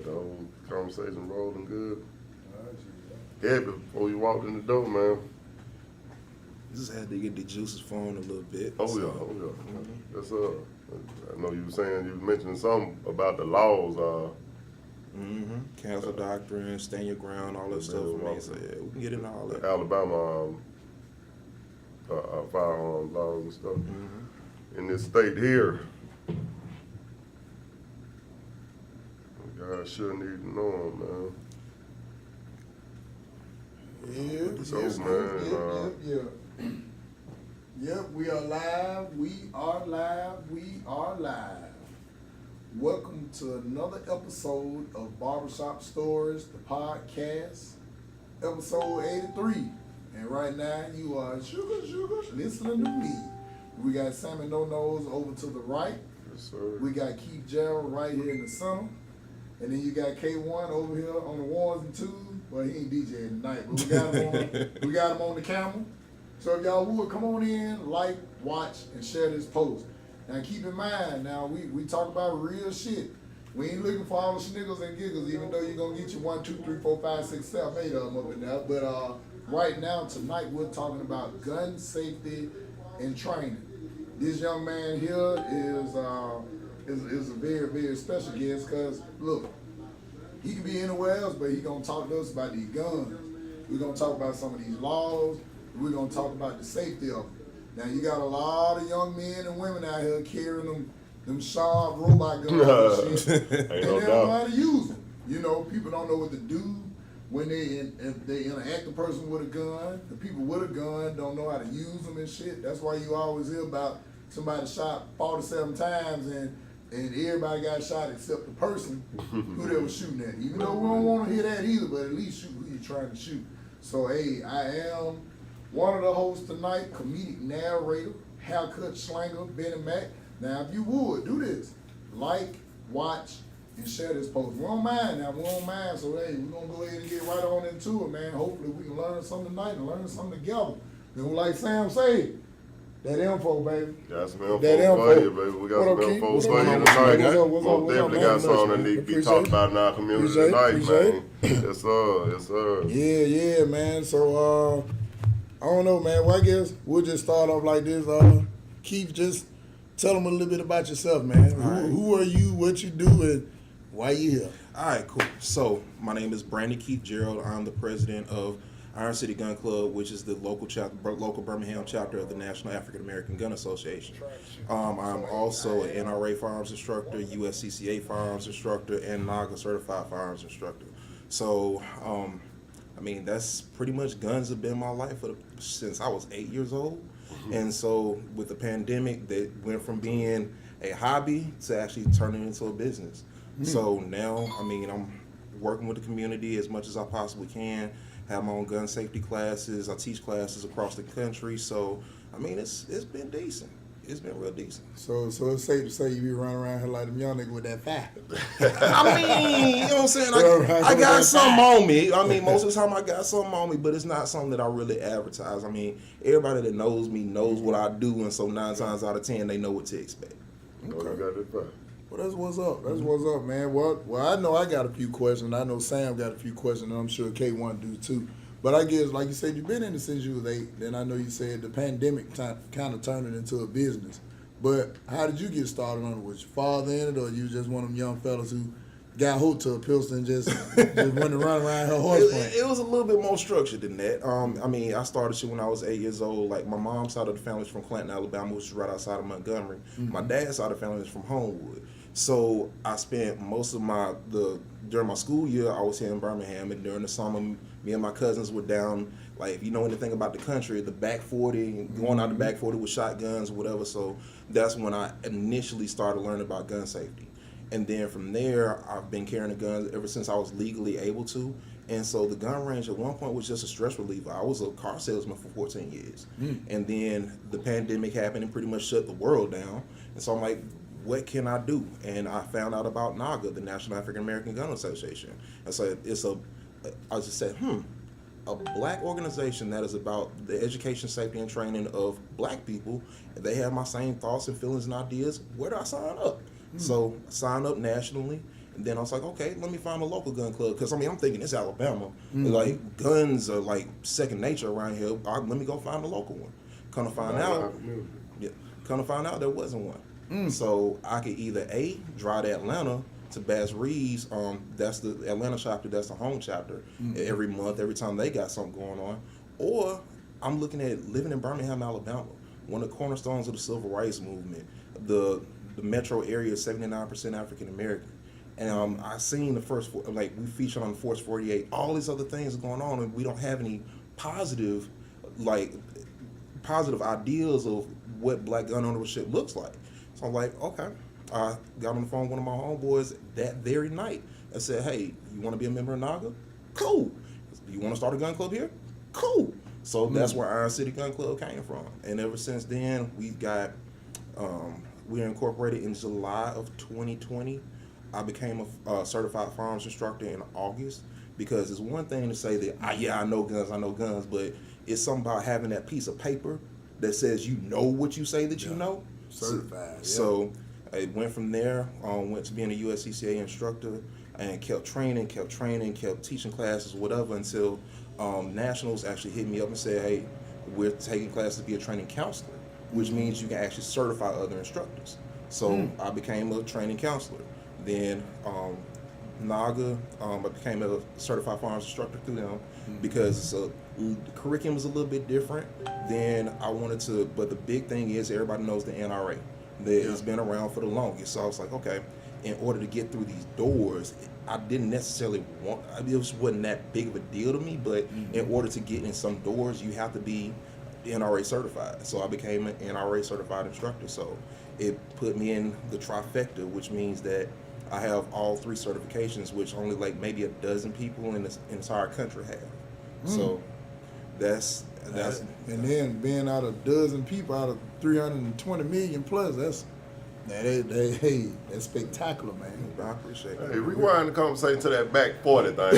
the whole conversation rolling good. Heavy before you walked in the door, man. Just had to get the juices flowing a little bit. Oh so. yeah, oh yeah. That's I know you were saying, you was mentioning something about the laws. Council doctrine, stand your ground, all that stuff. So yeah, we can get into all that. Alabama firearms laws and stuff. In this state here, you guys sure need to know them, man. Yep, we are live, we are live. Welcome to another episode of Barbershop Stories, the podcast, episode 83. And right now you are sugar, listening to me. We got Sammy No Nose over to the right. Yes, sir. We got Keith Jerald right here in the center. And then you got K1 over here on the ones and twos. Well, he ain't DJing tonight, but we got him on the camera. So if y'all would, come on in, like, watch, and share this post. Now keep in mind, now we talk about real shit. We ain't looking for all the sniggles and giggles, even though you're gonna get you 1, 2, 3, 4, 5, 6, 7, 8 of them up in there. But right now, tonight, we're talking about gun safety and training. This young man here is a very, very special guest because, look, he can be anywhere else, but he gonna talk to us about these guns. We're gonna talk about some of these laws. We're gonna talk about the safety of them. Now, you got a lot of young men and women out here carrying them sharp robot guns and shit, and they don't know how to use them. You know, people don't know what to do when if they interact a person with a gun. The people with a gun don't know how to use them and shit. That's why you always hear about somebody shot 47 times and everybody got shot except the person who they were shooting at. Even though we don't want to hear that either, but at least shoot who you're trying to shoot. So, hey, I am one of the hosts tonight, comedic narrator, haircut slanger, Benny Mac. Now, if you would, do this. Like, watch, and share this post. We don't mind now, we don't mind. So, hey, we're going to go ahead and get right on into it, man. Hopefully, we can learn something tonight and learn something together. Then, like Sam said, that info, baby. Got some info for you, baby. We got some info for you tonight. Most definitely got something that need to be talked about in our community tonight, man. Yes, sir. Yes, sir. Yeah, man. So, I don't know, man. Well, I guess we'll just start off like this. Keith, just tell them a little bit about yourself, man. Who are you, what you do, and why you here? All right, cool. So, my name is Brandon Keith Jerald. I'm the president of Iron City Gun Club, which is the local Birmingham chapter of the National African American Gun Association. I'm also an NRA firearms instructor, USCCA firearms instructor, and NAGA certified firearms instructor. So, I mean, that's pretty much guns have been my life since I was 8 years old. And so with the pandemic, that went from being a hobby to actually turning into a business. So now, I mean, I'm working with the community as much as I possibly can, have my own gun safety classes. I teach classes across the country. So, I mean, it's been decent. It's been real decent. So it's safe to say you be running around here like them young niggas with that fire. I mean, you know what I'm saying? I got something on me. I mean, most of the time I got something on me, but it's not something that I really advertise. I mean, everybody that knows me knows what I do, and so 9 times out of 10, they know what to expect. Okay. Got that fire. Well, that's what's up. That's what's up, man. Well, I know I got a few questions. I know Sam got a few questions, and I'm sure K1 do too. But I guess, like you said, you've been in it since you was 8. Then I know you said the pandemic kind of turned it into a business. But how did you get started on it? Was your father in it, or you just one of them young fellas who got hooked to a pistol and just went to run around her horse plant? It was a little bit more structured than that. I mean, I started shit when I was 8 years old. Like, my mom's side of the family is from Clanton, Alabama, which is right outside of Montgomery. My dad's side of the family is from Homewood. So I spent most of during my school year, I was here in Birmingham, and during the summer, me and my cousins were down, like, if you know anything about the country, the back 40, going out the back 40 with shotguns or whatever. So that's when I initially started learning about gun safety. And then from there, I've been carrying a gun ever since I was legally able to. And so the gun range at one point was just a stress reliever. I was a car salesman for 14 years. And then the pandemic happened and pretty much shut the world down. And so I'm like, what can I do? And I found out about NAGA, the National African American Gun Association. And so I just said, a black organization that is about the education, safety, and training of black people. They have my same thoughts and feelings and ideas. Where do I sign up? So I signed up nationally, And then I was like, okay, let me find a local gun club. Because, I mean, I'm thinking it's Alabama. Like, guns are, like, second nature around here. Let me go find a local one. Come to find out there wasn't one. So I could either A, drive to Atlanta to Bass Reeves. That's the Atlanta chapter. That's the home chapter. Every month, every time they got something going on. Or I'm looking at living in Birmingham, Alabama. One of the cornerstones of the civil rights movement. The metro area is 79% African American. And I seen the first, like, we featured on Force 48, all these other things are going on, and we don't have any positive ideals of what black gun ownership looks like. So I'm like, okay. I got on the phone with one of my homeboys that very night and said, hey, you want to be a member of NAGA? Cool. You want to start a gun club here? Cool. So that's where Iron City Gun Club came from. And ever since then, we've got, we're incorporated in July of 2020. I became a certified firearms instructor in August, because it's one thing to say that, I know guns, but it's something about having that piece of paper that says you know what you say that you know. Certified. So I went from there, went to being a USCCA instructor, and kept training, kept teaching classes, whatever, until Nationals actually hit me up and said, hey, we're taking classes to be a training counselor, which means you can actually certify other instructors. So I became a training counselor. Then NAGA, I became a certified firearms instructor through them because the curriculum is a little bit different. Then I wanted to, but the big thing is everybody knows the NRA. It's been around for the longest. So I was like, okay, in order to get through these doors, I didn't necessarily want, it just wasn't that big of a deal to me, but in order to get in some doors, you have to be NRA certified. So I became an NRA certified instructor. So it put me in the trifecta, which means that I have all 3 certifications, which only like maybe a dozen people in this entire country have. So that's and then being out of a dozen people out of 320 million plus, that's spectacular, man. I appreciate it. Hey, rewind the conversation to that back 40 thing.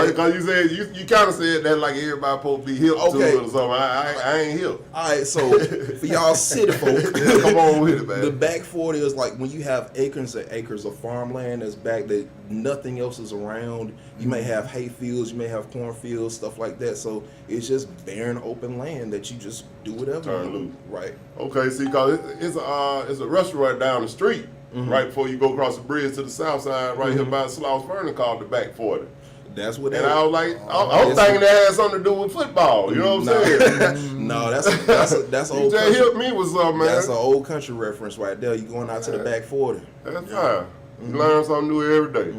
Because you said you kind of said that like everybody supposed to be hip to it or something. I ain't hip. All right, so for y'all city folk, come on with it, man. The back 40 is like when you have acres and acres of farmland that's back that nothing else is around. You may have hay fields, you may have cornfields, stuff like that. So it's just barren open land that you just do whatever. Turn loose. Right. Okay, see, because it's a restaurant down the street, right before you go across the bridge to the south side, right here by Slouch Vernon, called the Back 40. That's what. And I was like, I'm thinking that had something to do with football. You know what I'm saying? No, that's old. You just hit me with something, man. That's an old country reference right there. You going out to the Back 40. That's fine. You learn something new every day.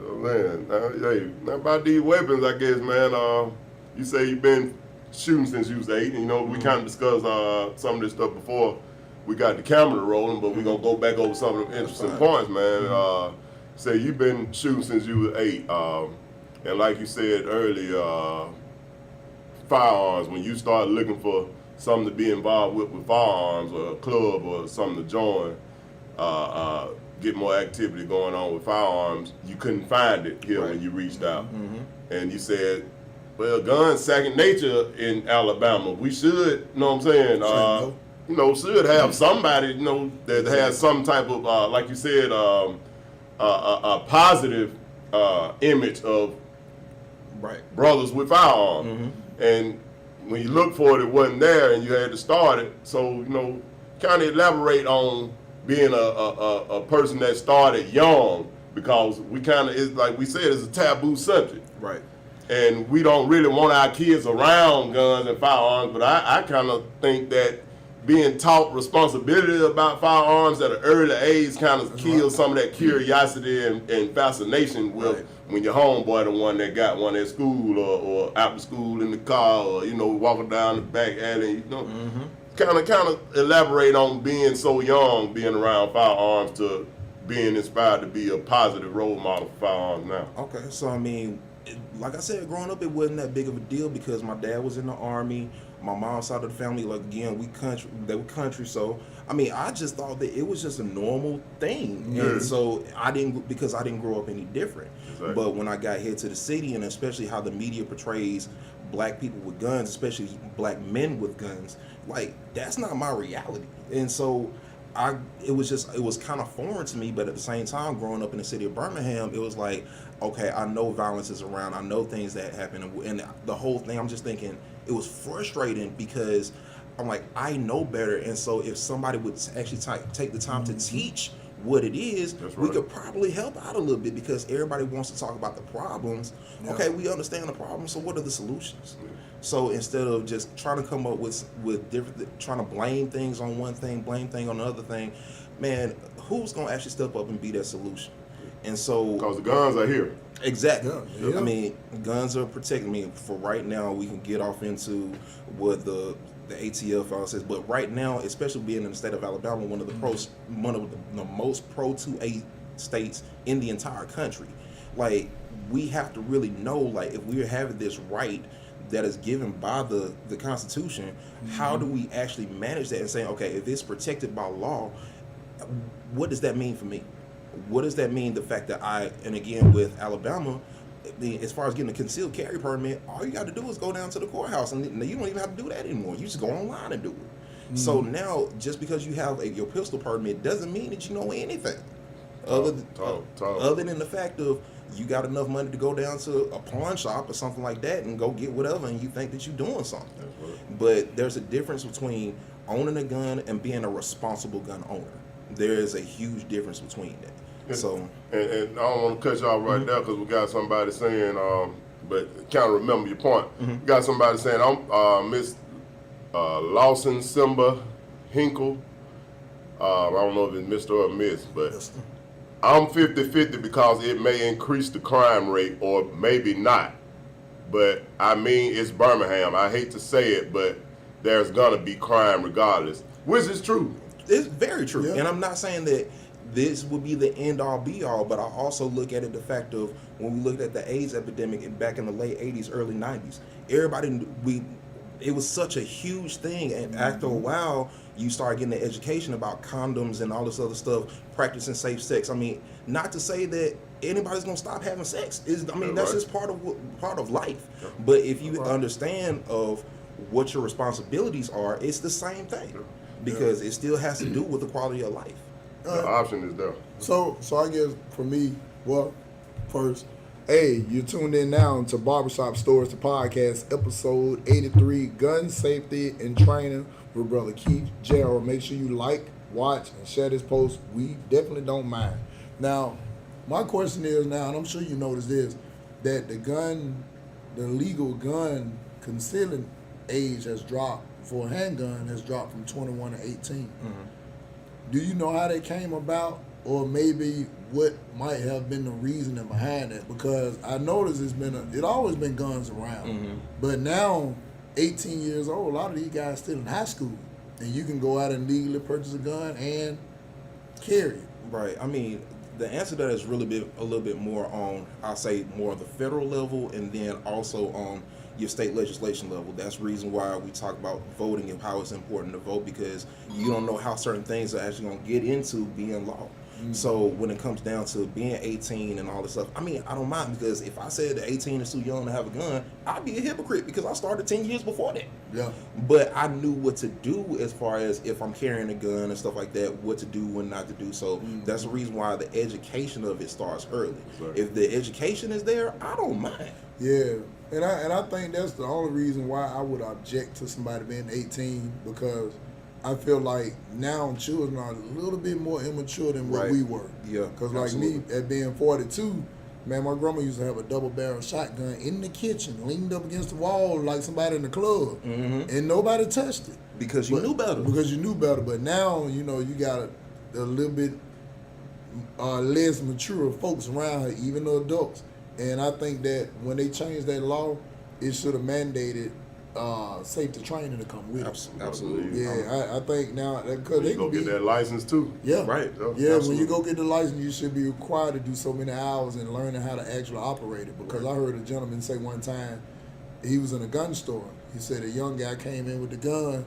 Oh, man, now about these weapons, I guess, man. You say you've been shooting since you was 8. You know, we kind of discussed some of this stuff before we got the camera rolling, but we're gonna go back over some of the interesting points, man. Say you've been shooting since you was 8, and like you said earlier, firearms. When you start looking for something to be involved with firearms, or a club, or something to join, get more activity going on with firearms, you couldn't find it here when you reached out, and you said, well, guns second nature in Alabama. We should, you know what I'm saying? You know, should have somebody, you know, that has some type of, like you said, a positive image of brothers with firearms. And when you look for it, it wasn't there, and you had to start it. So, you know, kind of elaborate on being a person that started young, because we kind of, it's like we said, it's a taboo subject. Right. And we don't really want our kids around guns and firearms, but I kind of think that being taught responsibility about firearms at an early age kind of kills some of that curiosity and fascination with when your homeboy the one that got one at school or after school in the car, or, you know, walking down the back alley, you know. Kind of elaborate on being so young, being around firearms, to being inspired to be a positive role model for firearms now. Okay, so I mean, like I said, growing up, it wasn't that big of a deal because my dad was in the Army. My mom's side of the family, like, again, they were country. So, I mean, I just thought that it was just a normal thing. And so because I didn't grow up any different. Exactly. But when I got here to the city, and especially how the media portrays black people with guns, especially black men with guns, like, that's not my reality. And so it was kind of foreign to me, but at the same time, growing up in the city of Birmingham, it was like, okay, I know violence is around, I know things that happen, and the whole thing, I'm just thinking, it was frustrating because I'm like, I know better, and so if somebody would actually take the time to teach what it is, we could probably help out a little bit, because everybody wants to talk about the problems. Yeah. Okay, we understand the problems, so what are the solutions? Yeah. So instead of just trying to come up with different, trying to blame things on one thing, blame thing on another thing, man, who's gonna actually step up and be that solution? And so, because the guns are here. Exactly. Yeah. I mean, guns are protecting me. For right now, we can get off into what the ATF says, but right now, especially being in the state of Alabama, one of the most pro-2A states in the entire country, like, we have to really know, like, if we're having this right that is given by the Constitution, how do we actually manage that and say, okay, if it's protected by law, what does that mean for me? What does that mean, the fact that and again, with Alabama, as far as getting a concealed carry permit, all you got to do is go down to the courthouse, and you don't even have to do that anymore. You just go online and do it. So now, just because you have your pistol permit doesn't mean that you know anything, other than the fact of you got enough money to go down to a pawn shop or something like that and go get whatever, and you think that you're doing something. Right. But there's a difference between owning a gun and being a responsible gun owner. There is a huge difference between that. And I don't want to cut you off right there, because we got somebody saying, but kind of remember your point. We got somebody saying, I'm Miss Lawson Simba Hinkle. I don't know if it's Mr. or Miss, but I'm 50-50 because it may increase the crime rate or maybe not. But I mean, it's Birmingham. I hate to say it, but there's gonna be crime regardless, which is true. It's very true. Yeah. And I'm not saying that this would be the end-all be-all, but I also look at it the fact of when we looked at the AIDS epidemic back in the late 80s, early 90s, it was such a huge thing, and after a while, you start getting the education about condoms and all this other stuff, practicing safe sex. I mean, not to say that anybody's gonna stop having sex. That's just part of life. Yeah. But if you understand of what your responsibilities are, it's the same thing, because it still has to do with the quality of life. The option is there. So I guess for me, well, first, hey, you're tuned in now to Barbershop Stories, the podcast, episode 83, Gun Safety and Training with Brother Keith Jerald. Make sure you like, watch, and share this post. We definitely don't mind. Now, my question is now, and I'm sure you noticed this, that the legal gun concealing age has dropped for a handgun has dropped from 21 to 18. Do you know how that came about, or maybe what might have been the reasoning behind it? Because I noticed it always been guns around, but now 18 years old, a lot of these guys still in high school, and you can go out and legally purchase a gun and carry it. Right. I mean, the answer to that is really a little bit more on, I'll say, more of the federal level, and then also on your state legislation level. That's the reason why we talk about voting and how it's important to vote, because you don't know how certain things are actually going to get into being law. So when it comes down to being 18 and all this stuff, I mean, I don't mind, because if I said that 18 is too young to have a gun, I'd be a hypocrite, because I started 10 years before that. Yeah. But I knew what to do as far as if I'm carrying a gun and stuff like that, what to do, when not to do. So that's the reason why the education of it starts early. Exactly. If the education is there, I don't mind. Yeah. And I think that's the only reason why I would object to somebody being 18, because I feel like now children are a little bit more immature than what we were. Yeah. Because like me, at being 42, man, my grandma used to have a double-barrel shotgun in the kitchen, leaned up against the wall like somebody in the club, and nobody touched it. Because you knew better. Because you knew better. But now, you know, you got a little bit less mature folks around here, even the adults. And I think that when they changed that law, it should have mandated safety training to come with it. Absolutely. Yeah, I think now, because they go get that license too. Yeah, right. Yeah, when you go get the license, you should be required to do so many hours in learning how to actually operate it. Because I heard a gentleman say one time, he was in a gun store. He said a young guy came in with the gun,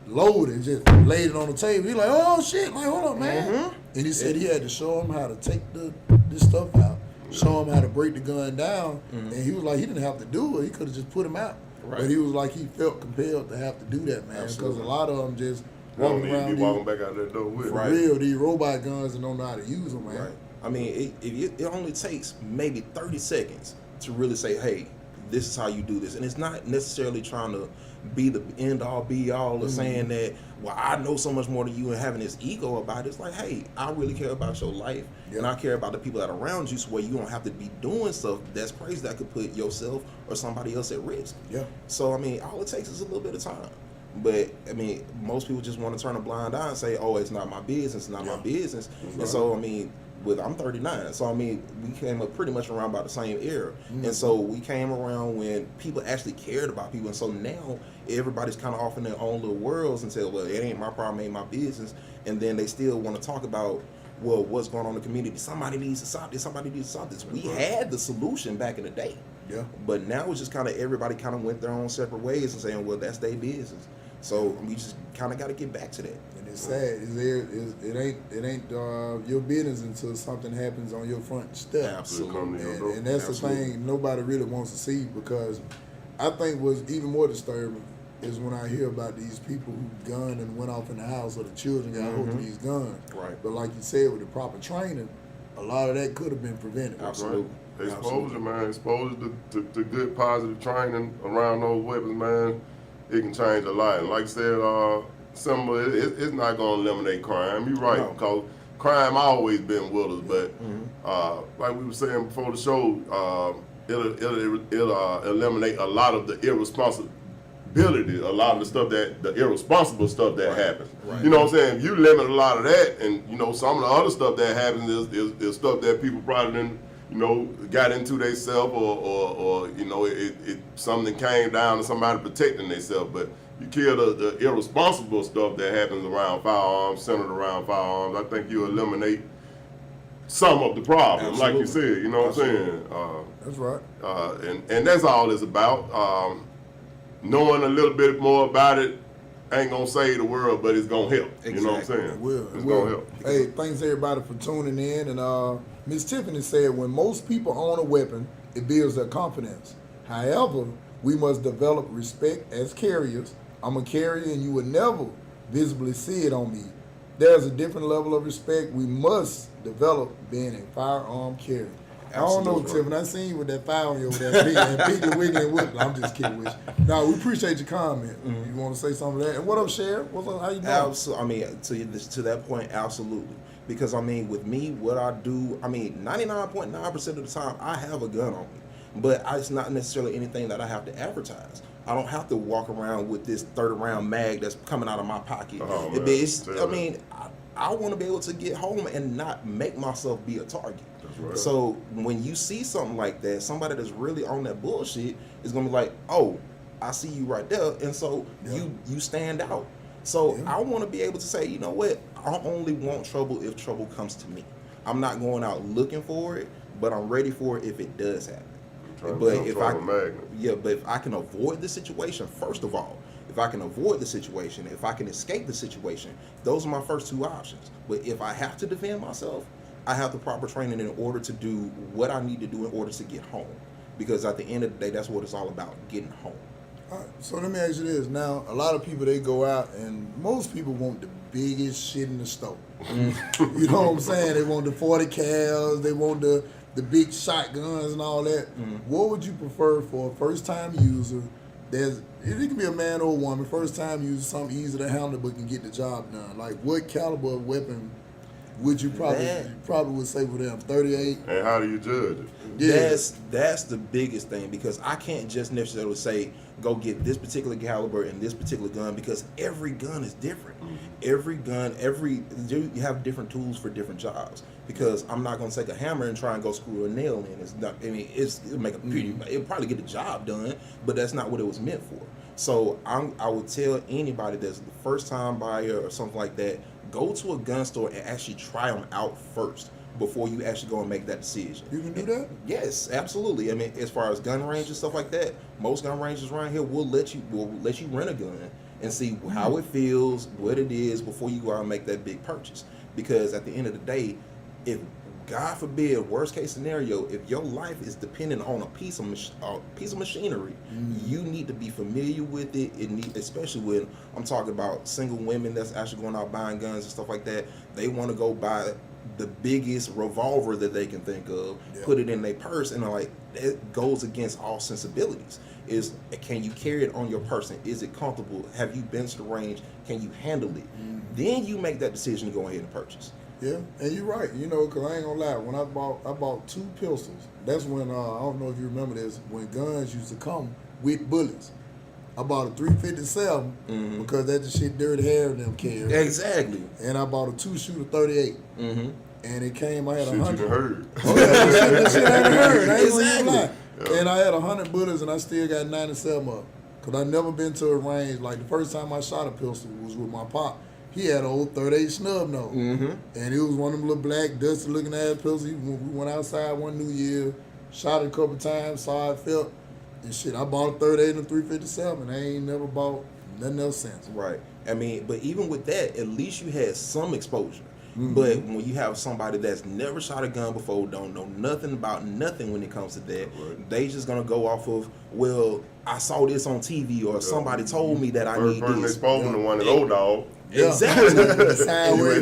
loaded, and just laid it on the table. He like, oh shit, like, hold up, man. And he said he had to show him how to take this stuff out, show him how to break the gun down. And he was like, he didn't have to do it. He could have just put him out. Right. But he was like, he felt compelled to have to do that, man. Because a lot of them just walking need to around be walking back out that door with for it. Right. real, these robot guns and don't know how to use them, man. Right. I mean, it only takes maybe 30 seconds to really say, hey, this is how you do this. And it's not necessarily trying to be the end all be all or saying that, well, I know so much more than you and having this ego about it. It's like, hey, I really care about your life and I care about the people that are around you, so where you don't have to be doing stuff that's crazy that could put yourself or somebody else at risk. Yeah. So, I mean, all it takes is a little bit of time. But, I mean, most people just want to turn a blind eye and say, oh, it's not my business, it's not my business. And so, I mean, I'm 39, so I mean, we came up pretty much around about the same era, and so we came around when people actually cared about people, and so now everybody's kind of off in their own little worlds and say, well, it ain't my problem, it ain't my business, and then they still want to talk about, well, what's going on in the community? Somebody needs to stop this. Somebody needs to stop this. We had the solution back in the day, but now it's just kind of everybody kind of went their own separate ways and saying, well, that's their business. So we just kind of got to get back to that. And it's sad. It ain't your business until something happens on your front step. Absolutely. And that's the thing nobody really wants to see, because I think what's even more disturbing is when I hear about these people who gunned and went off in the house, or the children got hold of these guns. Right. But like you said, with the proper training, a lot of that could have been prevented. Absolutely. Exposure, man. Exposure to good, positive training around those weapons, man. It can change a lot. And like I said, it's not going to eliminate crime. You're right, because crime always been with us. But like we were saying before the show, it'll eliminate a lot of the irresponsibility, a lot of the irresponsible stuff that happens. Right. You know what I'm saying? If you limit a lot of that, and you know, some of the other stuff that happens is stuff that people probably didn't, you know, got into themselves, or you know, something came down to somebody protecting themselves. But you kill the irresponsible stuff that happens around firearms, centered around firearms. I think you eliminate some of the problem, like you said. You know what I'm saying? That's right. And that's all it's about. Knowing a little bit more about it ain't gonna save the world, but it's gonna help. Exactly. You know what I'm saying? It will. It's gonna help. Hey, thanks everybody for tuning in. And Miss Tiffany said, when most people own a weapon, it builds their confidence. However, we must develop respect as carriers. I'm a carrier and you would never visibly see it on me. There's a different level of respect we must develop being a firearm carrier. I don't know, Tiffany. I seen you with that fire on you over there, and Pete wiggling with. I'm just kidding with you. No, we appreciate your comment. You want to say something to that? And what up, Cher? What's up? How you doing? Absolutely. I mean, to that point, absolutely. Because I mean, with me, what I do, I mean, 99.9% of the time, I have a gun on me, but it's not necessarily anything that I have to advertise. I don't have to walk around with this 30-round mag that's coming out of my pocket. Oh, I mean, I want to be able to get home and not make myself be a target. Right. So when you see something like that, somebody that's really on that bullshit is gonna be like, "Oh, I see you right there," and so you stand out. So I want to be able to say, you know what? I don't want trouble if trouble comes to me. I'm not going out looking for it, but I'm ready for it if it does happen. But if I can avoid the situation, first of all, if I can avoid the situation, if I can escape the situation, those are my first two options. But if I have to defend myself, I have the proper training in order to do what I need to do in order to get home. Because at the end of the day, that's what it's all about, getting home. All right, so let me ask you this. Now, a lot of people, they go out, and most people want the biggest shit in the store. You know what I'm saying? They want the 40 cals, they want the big shotguns and all that. What would you prefer for a first-time user? It can be a man or a woman, first-time user, something easy to handle but can get the job done. Like, what caliber of weapon would you probably would say for them? 38? And how do you judge it? Yeah. That's the biggest thing, because I can't just necessarily say go get this particular caliber and this particular gun, because every gun is different. Every gun, you have different tools for different jobs. Because I'm not going to take a hammer and try and go screw a nail in. It's not. I mean, it'll make it'll probably get the job done, but that's not what it was meant for. So I would tell anybody that's the first time buyer or something like that, go to a gun store and actually try them out first before you actually go and make that decision. You can do that? Yes, absolutely. I mean, as far as gun range and stuff like that, most gun ranges around here will let you rent a gun and see how it feels, what it is, before you go out and make that big purchase. Because at the end of the day, if God forbid, worst case scenario, if your life is dependent on a piece of machinery, you need to be familiar with it. Especially when I'm talking about single women that's actually going out buying guns and stuff like that. They want to go buy the biggest revolver that they can think of, put it in their purse, and like it goes against all sensibilities. Can you carry it on your person? Is it comfortable? Have you been to the range? Can you handle it? Then you make that decision to go ahead and purchase. Yeah, and you're right. You know, because I ain't gonna lie. When I bought 2 pistols. That's when I don't know if you remember this. When guns used to come with bullets. I bought a 357 because that's the shit Dirty Harry and them carry. Exactly. And I bought a 2-shooter 38. And it came. I had Shit 100. you done heard. Oh yeah, that shit I ain't heard. I ain't gonna Exactly. lie. And I had 100 bullets, and I still got 97 up. Cause I never been to a range. Like the first time I shot a pistol was with my pop. He had an old 38 snub nose, and it was one of them little black, dusty looking ass pistols. We went outside one New Year, shot it a couple times, saw how it felt, and shit. I bought a 38 and a 357. I ain't never bought nothing else since. Right. I mean, but even with that, at least you had some exposure. But when you have somebody that's never shot a gun before, don't know nothing about nothing when it comes to that, they just gonna go off of, well, I saw this on TV or somebody told me that I need this. Exposing the one that old dog. Exactly. Exactly.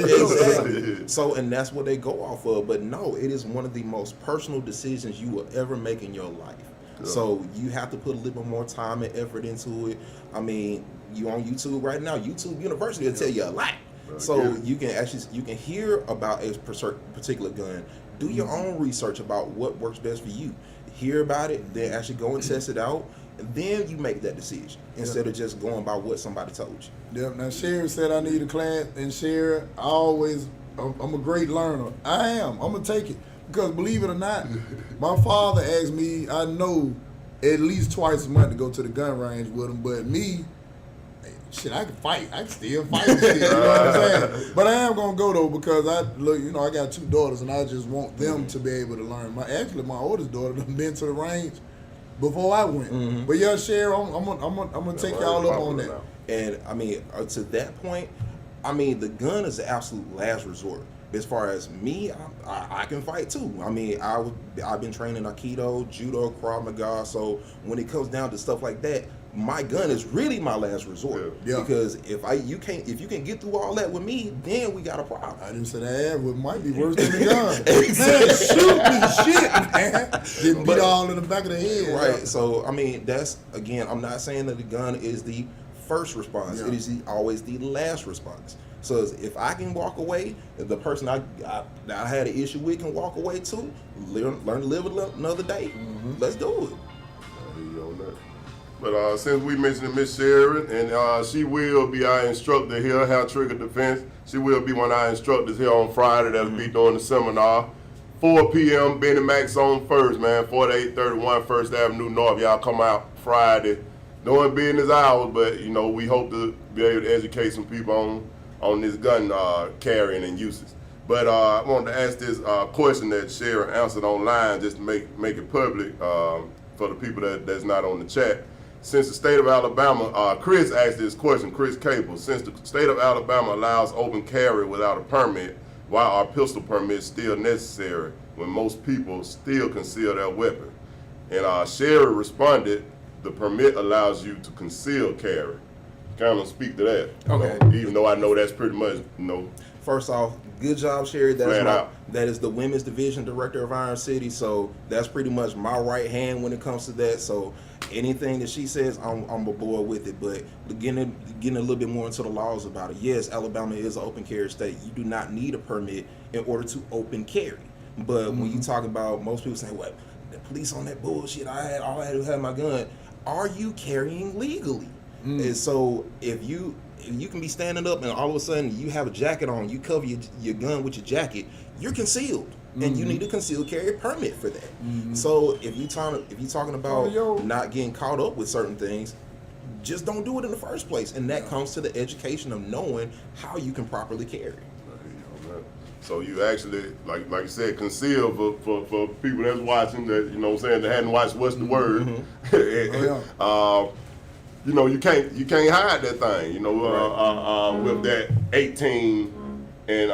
Exactly. So, and that's what they go off of. But no, it is one of the most personal decisions you will ever make in your life. Yeah. So you have to put a little bit more time and effort into it. I mean, you on YouTube right now, YouTube University will tell you a lot. So you can hear about a particular gun. Do your own research about what works best for you. Hear about it, then actually go and test it out, and then you make that decision instead of just going by what somebody told you. Yep. Now Sherry said I need a class, and Sherry, I'm a great learner. I am. I'm gonna take it because believe it or not, my father asked me. I know at least twice a month to go to the gun range with him, but me. Shit, I can fight. I can still fight. Shit, you know what I'm saying? But I am gonna go though because I got 2 daughters and I just want them to be able to learn. My oldest daughter done been to the range before I went. But yeah, Sherry, I'm gonna take y'all up on that. And I mean, to that point, I mean, the gun is the absolute last resort. As far as me, I can fight too. I mean, I've been training Aikido, Judo, Krav Maga. So when it comes down to stuff like that, my gun is really my last resort. Yeah. Because if you can get through all that with me, then we got a problem. I didn't say that. It might be worse than the gun. Man, shoot me, shit, man. Getting beat all in the back of the head. Right. Yeah. So I mean, that's again. I'm not saying that the gun is the first response. Yeah. It is always the last response. So if I can walk away, if the person I had an issue with can walk away too, learn to live another day. Let's do it. But since we mentioned Miss Sherry, and she will be our instructor here, Hair Trigger Defense. She will be one of our instructors here on Friday. That'll be during the seminar. 4 p.m. Benny Mac's on first, man. 4831 First Avenue North. Y'all come out Friday. Doing business hours, but we hope to be able to educate some people on this gun carrying and uses. But I wanted to ask this question that Sherry answered online, just to make it public for the people that's not on the chat. Since the state of Alabama, Chris asked this question, Chris Cable, since the state of Alabama allows open carry without a permit, why are pistol permits still necessary when most people still conceal their weapon? And Sherry responded, the permit allows you to conceal carry. Kind of speak to that. Okay. Even though I know that's pretty much, First off, good job, Sherry. That is the Women's Division Director of Iron City, so that's pretty much my right hand when it comes to that. So anything that she says, I'm aboard with it. But getting a little bit more into the laws about it. Yes, Alabama is an open carry state. You do not need a permit in order to open carry. But when you talk about, most people say, "What? The police on that bullshit? All I had to have my gun." Are you carrying legally? And so if you can be standing up and all of a sudden you have a jacket on, you cover your gun with your jacket, you're concealed, and you need a concealed carry permit for that. So if you talking about not getting caught up with certain things, just don't do it in the first place, and that comes to the education of knowing how you can properly carry. So you actually, like you said, conceal for people that's watching that, that hadn't watched What's the Word. You can't hide that thing, with that 18 and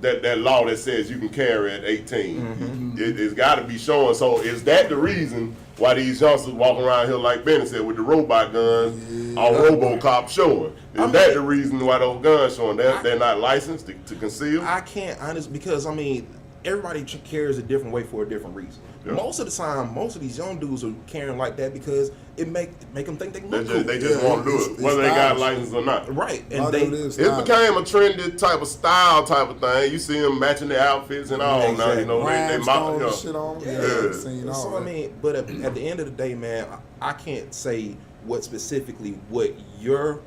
that law that says you can carry at 18. It's got to be showing. So is that the reason why these youngsters walking around here like Benny said with the robot guns, or RoboCop showing? Is that the reason why those guns showing? They're not licensed to conceal? I can't honestly, because I mean, everybody carries a different way for a different reason. Yeah. Most of the time, most of these young dudes are carrying like that because it make them think they look cool. They just want to do it, whether they got a license or not. Right, and it became a trendy type of style type of thing. You see them matching their outfits and all. Now you know they mock shit on. So I mean, but at the end of the day, man, I can't say what specifically what your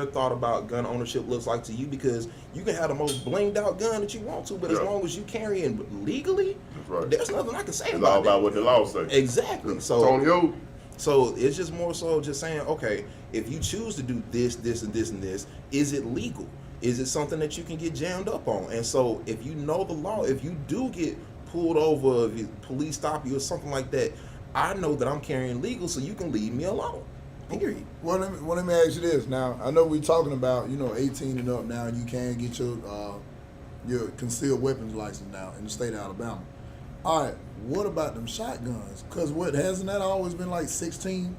thought about gun ownership looks like to you, because you can have the most blinged out gun that you want to, but as long as you carrying legally, there's nothing I can say about it. It's all about what the law says. Exactly. So it's just more so just saying, okay, if you choose to do this, this, and this, and this, is it legal? Is it something that you can get jammed up on? And so if you know the law, if you do get pulled over, if police stop you or something like that, I know that I'm carrying legal, so you can leave me alone. Period. Well, let me ask you this. Now, I know we're talking about 18 and up now, and you can get your concealed weapons license now in the state of Alabama. All right, what about them shotguns? Because hasn't that always been like 16,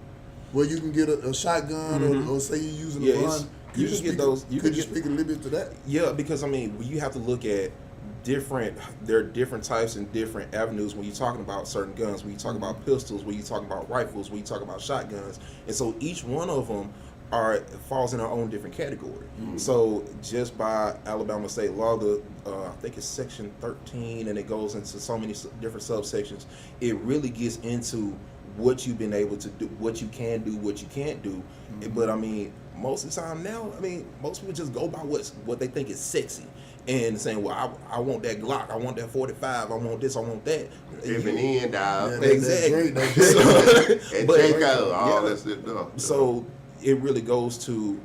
where you can get a shotgun or say you're using a gun? You can get those. Could you speak a little bit to that? Yeah, because I mean, you have to look at there are different types and different avenues when you're talking about certain guns, when you talk about pistols, when you talk about rifles, when you talk about shotguns, and so each one of them falls in our own different category. So just by Alabama state law, I think it's section 13, and it goes into so many different subsections. It really gets into what you've been able to do, what you can do, what you can't do. But I mean, most of the time now, I mean, most people just go by what they think is sexy. And saying, well, I want that Glock, I want that 45, I want this, I want that. Even dog. Exactly. So it really goes to,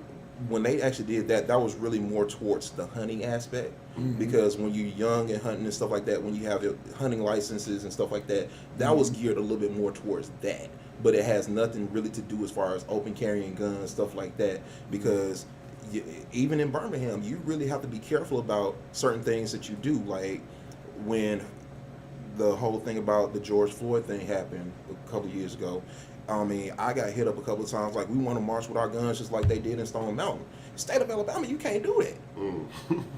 when they actually did that was really more towards the hunting aspect. Because when you're young and hunting and stuff like that, when you have your hunting licenses and stuff like that, that was geared a little bit more towards that. But it has nothing really to do as far as open carrying guns, stuff like that, because even in Birmingham, you really have to be careful about certain things that you do. Like when the whole thing about the George Floyd thing happened a couple of years ago, I mean, I got hit up a couple of times like, we want to march with our guns just like they did in Stone Mountain. State of Alabama, you can't do that.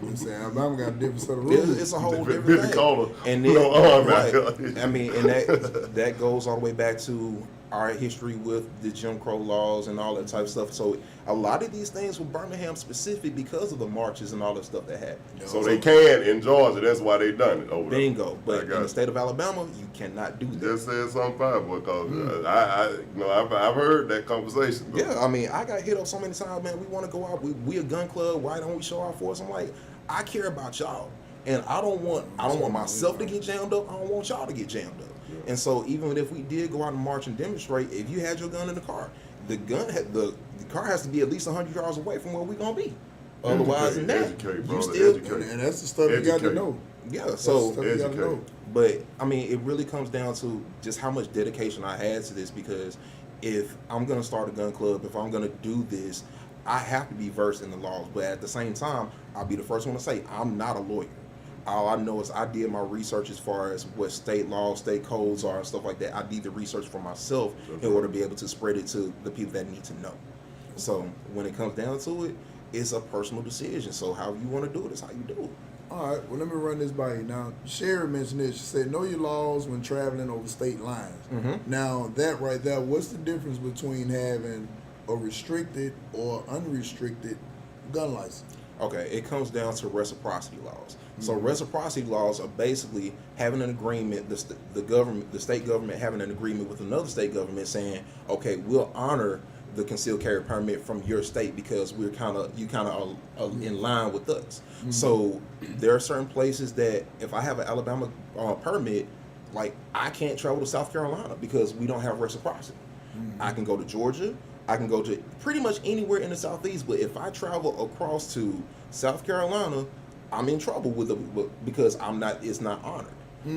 You say Alabama got a different set of rules. It's a whole different thing. Color. And then, right, I mean, and that goes all the way back to our history with the Jim Crow laws and all that type of stuff. So a lot of these things were Birmingham specific because of the marches and all that stuff that happened. So they can in Georgia. That's why they done it over there. Bingo. But in the state of Alabama, you cannot do that. Just said something fine, because I've heard that conversation. Though. Yeah, I mean, I got hit up so many times, man. We want to go out. We a gun club. Why don't we show our force? I'm like, I care about y'all, and I don't want myself to get jammed up. I don't want y'all to get jammed up. Yeah. And so even if we did go out and march and demonstrate, if you had your gun in the car, the car has to be at least 100 yards away from where we're gonna be. Otherwise, than that, you still. And that's the stuff you got to know. Yeah. So, but I mean, it really comes down to just how much dedication I had to this, because if I'm gonna start a gun club, if I'm gonna do this, I have to be versed in the laws. But at the same time, I'll be the first one to say I'm not a lawyer. All I know is I did my research as far as what state laws, state codes are, and stuff like that. I did the research for myself in order to be able to spread it to the people that need to know. So when it comes down to it, it's a personal decision. So how you want to do it is how you do it. All right, well, let me run this by you. Now, Sherry mentioned this. She said, know your laws when traveling over state lines. Now, that right there, what's the difference between having a restricted or unrestricted gun license? Okay, it comes down to reciprocity laws. So reciprocity laws are basically having an agreement, the state government having an agreement with another state government saying, okay, we'll honor the concealed carry permit from your state because you kind of are in line with us. So there are certain places that if I have an Alabama permit, like I can't travel to South Carolina because we don't have reciprocity. I can go to Georgia. I can go to pretty much anywhere in the Southeast, but if I travel across to South Carolina, I'm in trouble because it's not honored.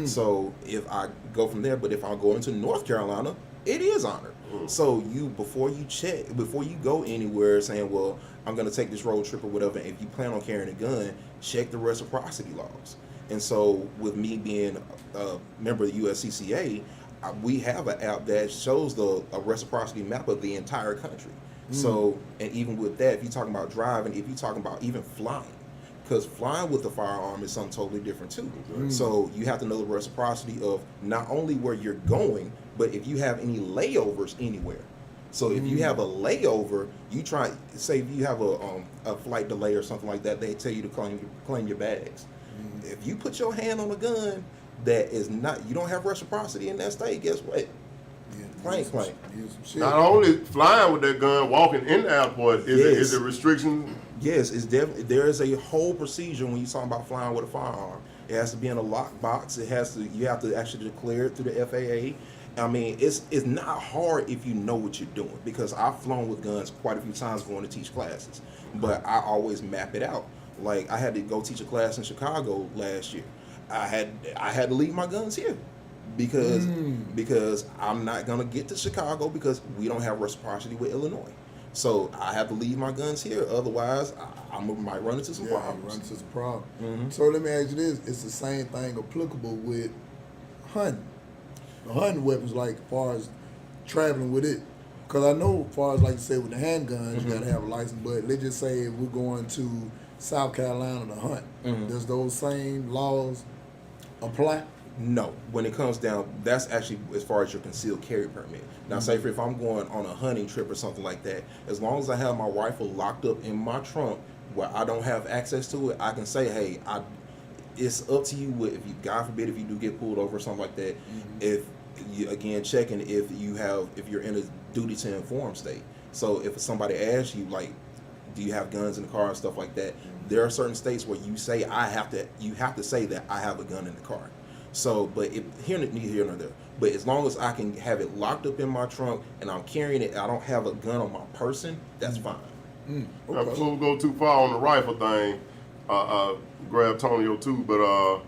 So if I go from there, but if I go into North Carolina, it is honored. So before you go anywhere saying, well, I'm going to take this road trip or whatever, if you plan on carrying a gun, check the reciprocity laws. And so with me being a member of the USCCA, we have an app that shows a reciprocity map of the entire country. So, and even with that, if you're talking about driving, if you're talking about even flying, because flying with a firearm is something totally different too. So you have to know the reciprocity of not only where you're going, but if you have any layovers anywhere. So if you have a layover, you try, say if you have a flight delay or something like that, they tell you to claim your bags. If you put your hand on a gun that is not, you don't have reciprocity in that state, guess what? Claim. Not only flying with that gun, walking in the airport, is it restriction? Yes, it's definitely, there is a whole procedure when you're talking about flying with a firearm. It has to be in a locked box. You have to actually declare it through the FAA. I mean, it's not hard if you know what you're doing, because I've flown with guns quite a few times going to teach classes, but I always map it out. Like, I had to go teach a class in Chicago last year. I had to leave my guns here because I'm not gonna get to Chicago because we don't have reciprocity with Illinois. So I have to leave my guns here. Otherwise, I might run into some problems. So let me ask you this: it's the same thing applicable with hunting. The hunting weapons, like as far as traveling with it. Because I know, as far as like you said with the handguns, you gotta have a license. But let's just say if we're going to South Carolina to hunt, does those same laws apply? No, when it comes down, that's actually as far as your concealed carry permit. Now, say if I'm going on a hunting trip or something like that, as long as I have my rifle locked up in my trunk where I don't have access to it, I can say, hey, it's up to you. If you, God forbid, if you do get pulled over or something like that, if you, again, checking if you're in a duty to inform state. So if somebody asks you, like, do you have guns in the car and stuff like that, there are certain states where you say you have to say that I have a gun in the car. So, but neither here nor there. But as long as I can have it locked up in my trunk and I'm carrying it, I don't have a gun on my person, that's fine. Now, before we go too far on the rifle thing, grab Tonio too, but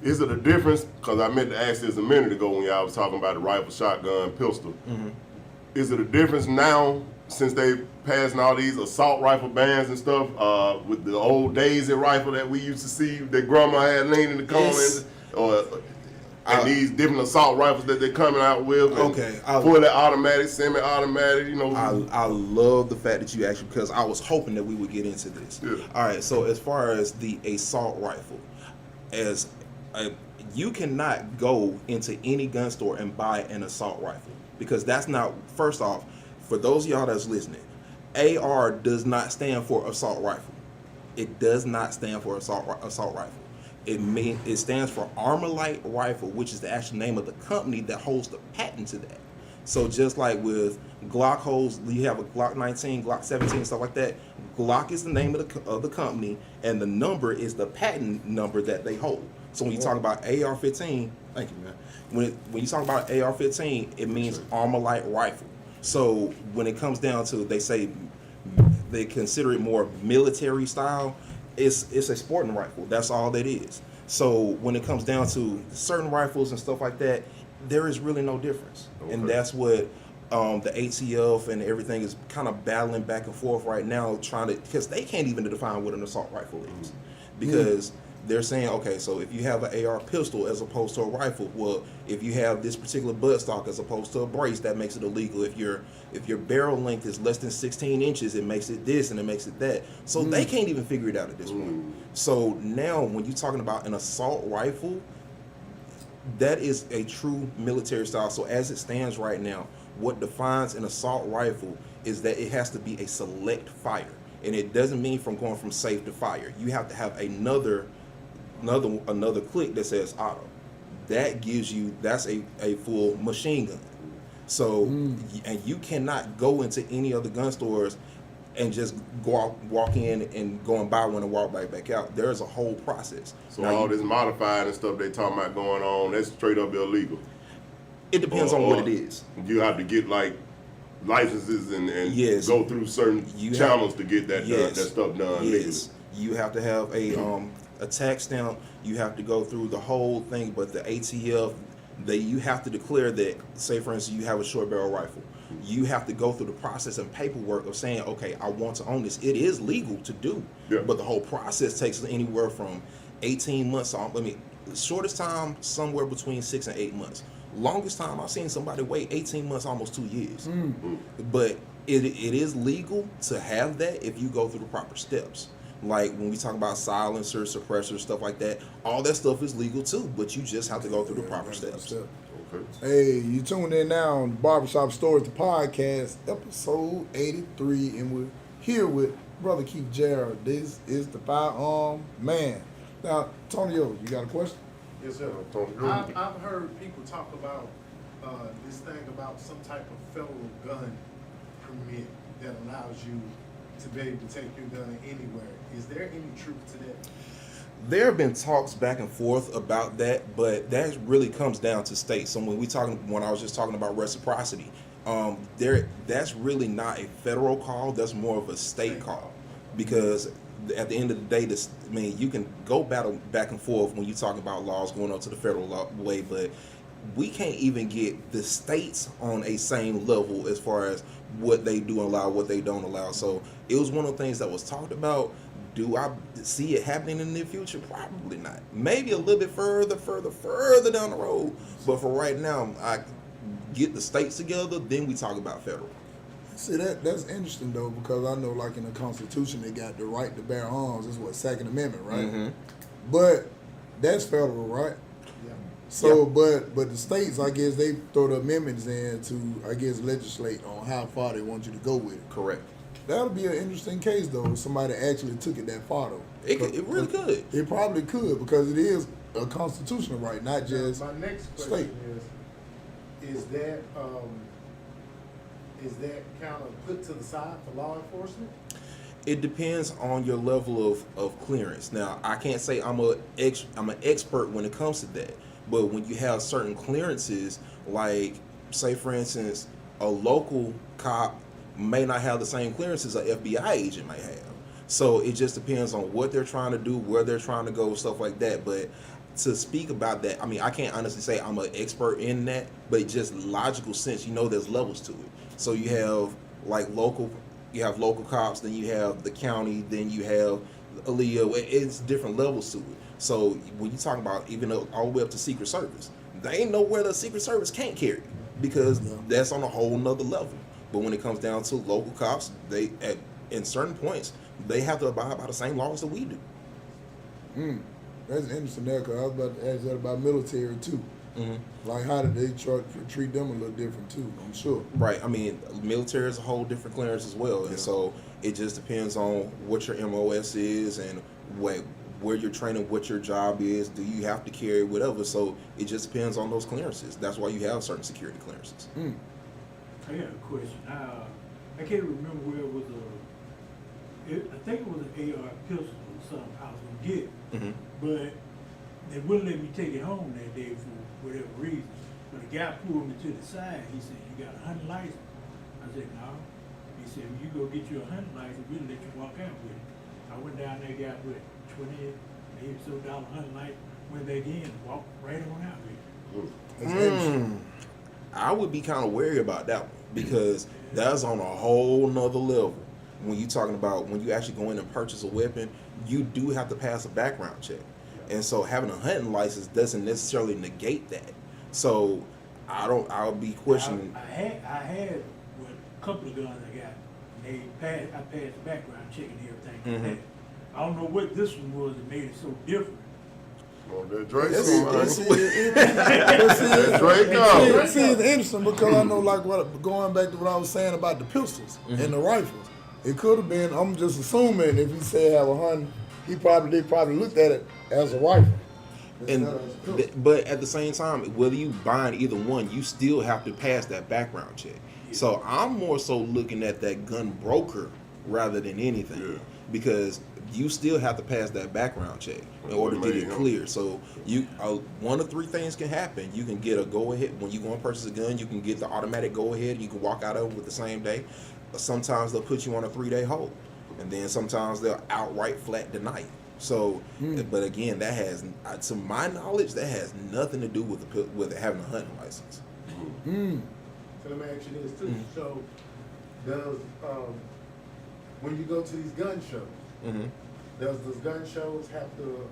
is it a difference? Because I meant to ask this a minute ago when y'all was talking about the rifle, shotgun, pistol. Is it a difference now since they passing all these assault rifle bans and stuff with the old Daisy rifle that we used to see that grandma had laying in the corner, and these different assault rifles that they're coming out with? Fully automatic, semi-automatic, you know. I love the fact that you asked, because I was hoping that we would get into this. All right, so as far as the assault rifle, you cannot go into any gun store and buy an assault rifle, because that's not, first off, for those of y'all that's listening, AR does not stand for assault rifle. It does not stand for assault rifle. It stands for Armalite Rifle, which is the actual name of the company that holds the patent to that. So just like with Glock holds, you have a Glock 19, Glock 17, stuff like that. Glock is the name of the company, and the number is the patent number that they hold. So when you talk about AR-15, thank you, man. When you talk about AR-15, it means Armalite Rifle. So when it comes down to, they consider it more military style. It's a sporting rifle. That's all that is. So when it comes down to certain rifles and stuff like that, there is really no difference. And that's what the ATF and everything is kind of battling back and forth right now, because they can't even define what an assault rifle is. Because they're saying, okay, so if you have an AR pistol as opposed to a rifle, well, if you have this particular buttstock as opposed to a brace, that makes it illegal. If your barrel length is less than 16 inches, it makes it this and it makes it that. So they can't even figure it out at this point. So now when you're talking about an assault rifle, that is a true military style. So as it stands right now, what defines an assault rifle is that it has to be a select fire. And it doesn't mean from going from safe to fire. You have to have another click that says auto. That gives you, that's a full machine gun. So, and you cannot go into any other gun stores and just walk in and go and buy one and walk back out. There's a whole process. So now, all this modified and stuff they talking about going on, that's straight up illegal. It depends on what it is. You have to get like licenses and go through certain channels to get that done, that stuff done legally. You have to have a tax stamp. You have to go through the whole thing, but the ATF, you have to declare that, say for instance, you have a short barrel rifle. You have to go through the process and paperwork of saying, okay, I want to own this. It is legal to do, but the whole process takes anywhere from 18 months on. Shortest time, somewhere between 6 and 8 months. Longest time, I've seen somebody wait 18 months, almost 2 years. But it is legal to have that if you go through the proper steps. Like when we talk about silencers, suppressors, stuff like that, all that stuff is legal too, but you just have to go through the proper steps. Hey, you tuned in now on Barbershop Stories, the podcast, episode 83, and we're here with Brother Keith Jerald. This is the Firearm Man. Now, Tonio, you got a question? Yes, sir. I've heard people talk about this thing about some type of federal gun permit that allows you to be able to take your gun anywhere. Is there any truth to that? There have been talks back and forth about that, but that really comes down to states. So when I was just talking about reciprocity, that's really not a federal call. That's more of a state call, because at the end of the day, you can go back and forth when you talk about laws going up to the federal way, but we can't even get the states on a same level as far as what they do allow, what they don't allow. So it was one of the things that was talked about. Do I see it happening in the near future? Probably not. Maybe a little bit further down the road. But for right now, I get the states together, then we talk about federal. See, that's interesting, though, because I know, like, in the Constitution, they got the right to bear arms. That's what, Second Amendment, right? Mm-hmm. But that's federal, right? Yeah. So, but the states, I guess, they throw the amendments in to, I guess, legislate on how far they want you to go with it. Correct. That'll be an interesting case, though, if somebody actually took it that far, though. It really could. It probably could, because it is a constitutional right, not just My next state. question is that kind of put to the side for law enforcement? It depends on your level of clearance. Now, I can't say I'm an expert when it comes to that, but when you have certain clearances, like, say for instance, a local cop may not have the same clearances an FBI agent might have. So it just depends on what they're trying to do, where they're trying to go, stuff like that. But to speak about that, I can't honestly say I'm an expert in that, but just logical sense, there's levels to it. So you have local cops, then you have the county, then you have Aaliyah. It's different levels to it. So when you talk about even all the way up to Secret Service, they ain't nowhere the Secret Service can't carry, because that's on a whole nother level. But when it comes down to local cops, in certain points, they have to abide by the same laws that we do. That's interesting there, because I was about to ask that about military, too. Mm-hmm. Like, how did they treat them a little different, too, I'm sure. Right. Military is a whole different clearance as well. And so it just depends on what your MOS is and where you're training, what your job is. Do you have to carry whatever? So it just depends on those clearances. That's why you have certain security clearances. I got a question. I can't remember where it was I think it was an AR pistol or something I was going to get. Mm-hmm. But they wouldn't let me take it home that day for whatever reason. But the guy pulled me to the side. He said, "You got a hunting license?" I said, "No." He said, "When you go get your hunting license, we'll let you walk out with it." I went down there, got with $20, maybe so dollar hunting license, went back in, and walked right on out with it. I would be kind of wary about that one, because that's on a whole nother level. When you're talking about when you actually go in and purchase a weapon, you do have to pass a background check. And so having a hunting license doesn't necessarily negate that. So I'll be questioning. I had a couple of guns I got. I passed the background check and everything. Mm-hmm. I don't know what this one was that made it so different. Oh, that Drake See, it's interesting, because I know, like, going back to what I was saying about the pistols and the rifles, it could have been, I'm just assuming, if he said have a hunting, they probably looked at it as a rifle. But at the same time, whether you bind either one, you still have to pass that background check. So I'm more so looking at that gun broker rather than anything, because you still have to pass that background check in order to get clear. So one of three things can happen. You can get a go ahead when you go and purchase a gun. You can get the automatic go ahead. You can walk out of it with the same day. Sometimes they'll put you on a 3-day hold, and then sometimes they'll outright flat deny it. So, but again, that has, to my knowledge, that has nothing to do with having a hunting license. So let me ask you this too. So does when you go to these gun shows, does those gun shows have to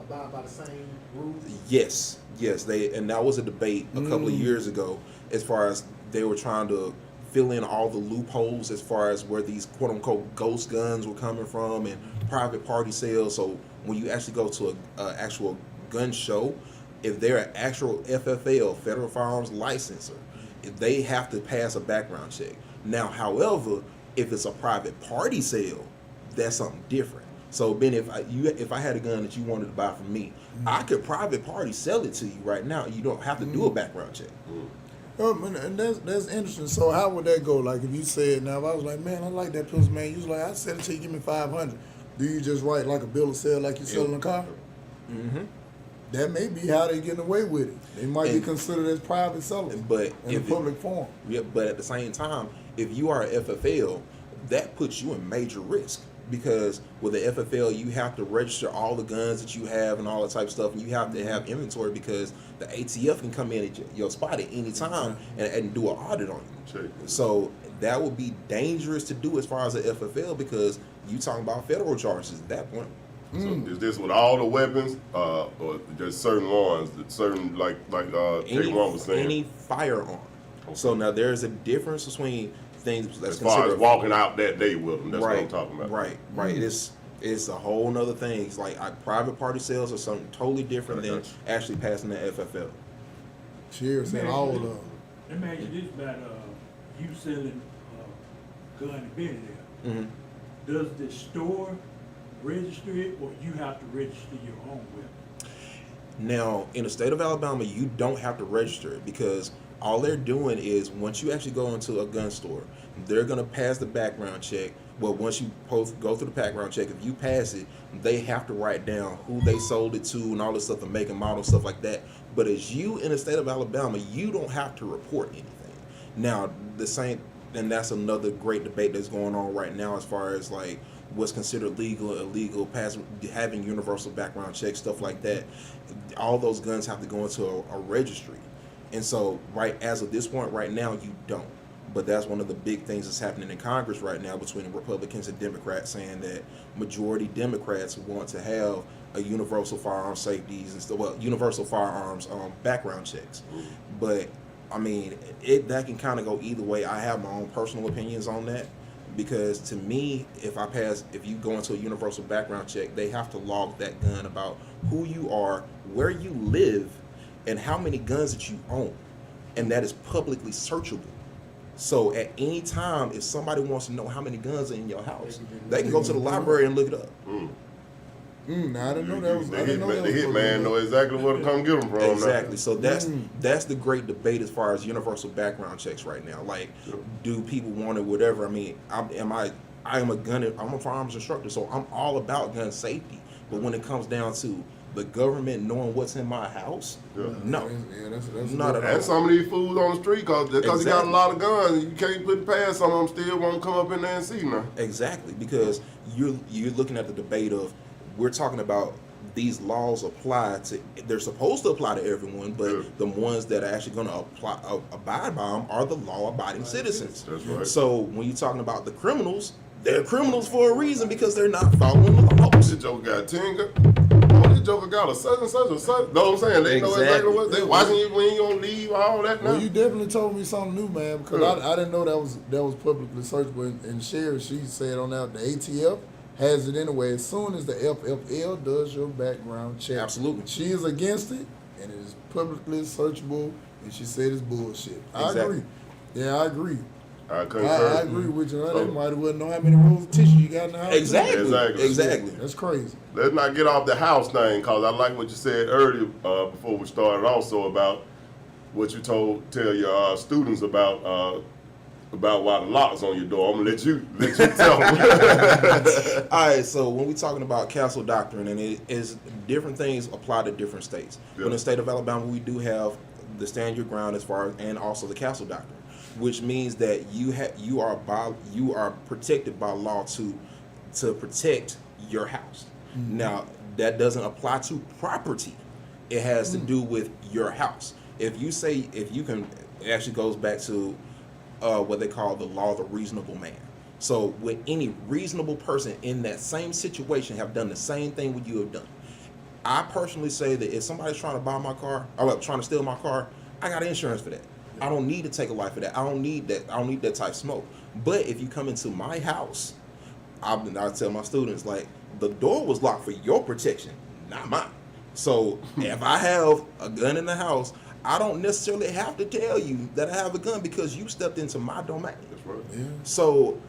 abide by the same rules? Yes, and that was a debate a couple of years ago, as far as they were trying to fill in all the loopholes as far as where these quote unquote ghost guns were coming from and private party sales. So when you actually go to a actual gun show, if they're an actual FFL, Federal Firearms Licenser, they have to pass a background check. Now, however, if it's a private party sale, that's something different. So, Ben, if I had a gun that you wanted to buy from me, I could private party sell it to you right now. You don't have to do a background check. And that's interesting. So how would that go? Like if you said, now if I was like, man, I like that pistol, man. You was like, I sell it to you, give me $500. Do you just write like a bill of sale like you selling a car? That may be how they getting away with it. They might be considered as private sellers, but in a public forum. Yeah, but at the same time, if you are a FFL, that puts you in major risk. Because with the FFL, you have to register all the guns that you have and all that type of stuff, and you have to have inventory because the ATF can come in at your spot at any time and do an audit on you. So that would be dangerous to do as far as the FFL, because you talking about federal charges at that point. So is this with all the weapons, or just certain ones, certain like K1 was saying? Any firearm. Okay. So now there's a difference between things that's as far as walking out that day with them. That's what I'm talking about. Right. It's a whole nother thing. It's like private party sales are something totally different than actually passing the FFL. Cheers and all of them. Let me ask you this about you selling gun and bedding there. Does the store register it, or you have to register your own weapon? Now, in the state of Alabama, you don't have to register it, because all they're doing is, once you actually go into a gun store, they're going to pass the background check. Well, once you go through the background check, if you pass it, they have to write down who they sold it to and all this stuff, the make and model, stuff like that. But as you in the state of Alabama, you don't have to report anything. Now, and that's another great debate that's going on right now as far as like what's considered legal, illegal, having universal background checks, stuff like that. All those guns have to go into a registry. And so, as of this point right now, you don't. But that's one of the big things that's happening in Congress right now between the Republicans and Democrats, saying that majority Democrats want to have a universal firearm safeties and stuff, well, universal firearms background checks. But I mean, that can kind of go either way. I have my own personal opinions on that, because to me, if you go into a universal background check, they have to log that gun about who you are, where you live, and how many guns that you own, and that is publicly searchable. So at any time, if somebody wants to know how many guns are in your house, they can go to the library and look it up. Now I didn't know that was. The hitman know exactly where to come get them from. Exactly. So that's the great debate as far as universal background checks right now. Like, do people want it? Whatever. I mean, I'm a firearms instructor, so I'm all about gun safety. But when it comes down to the government knowing what's in my house, no, that's not at all. And some of these fools on the street, because you got a lot of guns, you can't put it past some of them still won't come up in there and see now. Exactly, because you're looking at the debate of, we're talking about these laws they're supposed to apply to everyone, but the ones that are actually going to abide by them are the law-abiding citizens. That's right. So when you're talking about the criminals, they're criminals for a reason, because they're not following the laws. This joker got 10 guns. This joker got a such and such. Know what I'm saying? They know exactly what they watching you when you gonna leave, all that. Well, you definitely told me something new, man, because I didn't know that was publicly searchable. And Sherry, she said on that the ATF has it anyway. As soon as the FFL does your background check, absolutely, she is against it, and it is publicly searchable. And she said it's bullshit. I agree. Yeah, I agree. I agree with you. They might as well know how many rolls of tissue you got in the house. Exactly. That's crazy. Let's not get off the house thing, because I like what you said earlier before we started, also about what you tell your students about why the lock's on your door. I'm gonna let you tell them. All right. So when we're talking about castle doctrine, and it is different things apply to different states. Yeah. In the state of Alabama, we do have the stand your ground and also the castle doctrine, which means that you are protected by law to protect your house. Now, that doesn't apply to property. It has to do with your house. If you can, it actually goes back to what they call the law of the reasonable man. So would any reasonable person in that same situation have done the same thing what you have done? I personally say that if somebody's trying to buy my car, or trying to steal my car, I got insurance for that. I don't need to take a life for that. I don't need that. I don't need that type of smoke. But if you come into my house, I tell my students, like, the door was locked for your protection, not mine. So if I have a gun in the house, I don't necessarily have to tell you that I have a gun because you stepped into my domain. That's right. Yeah. So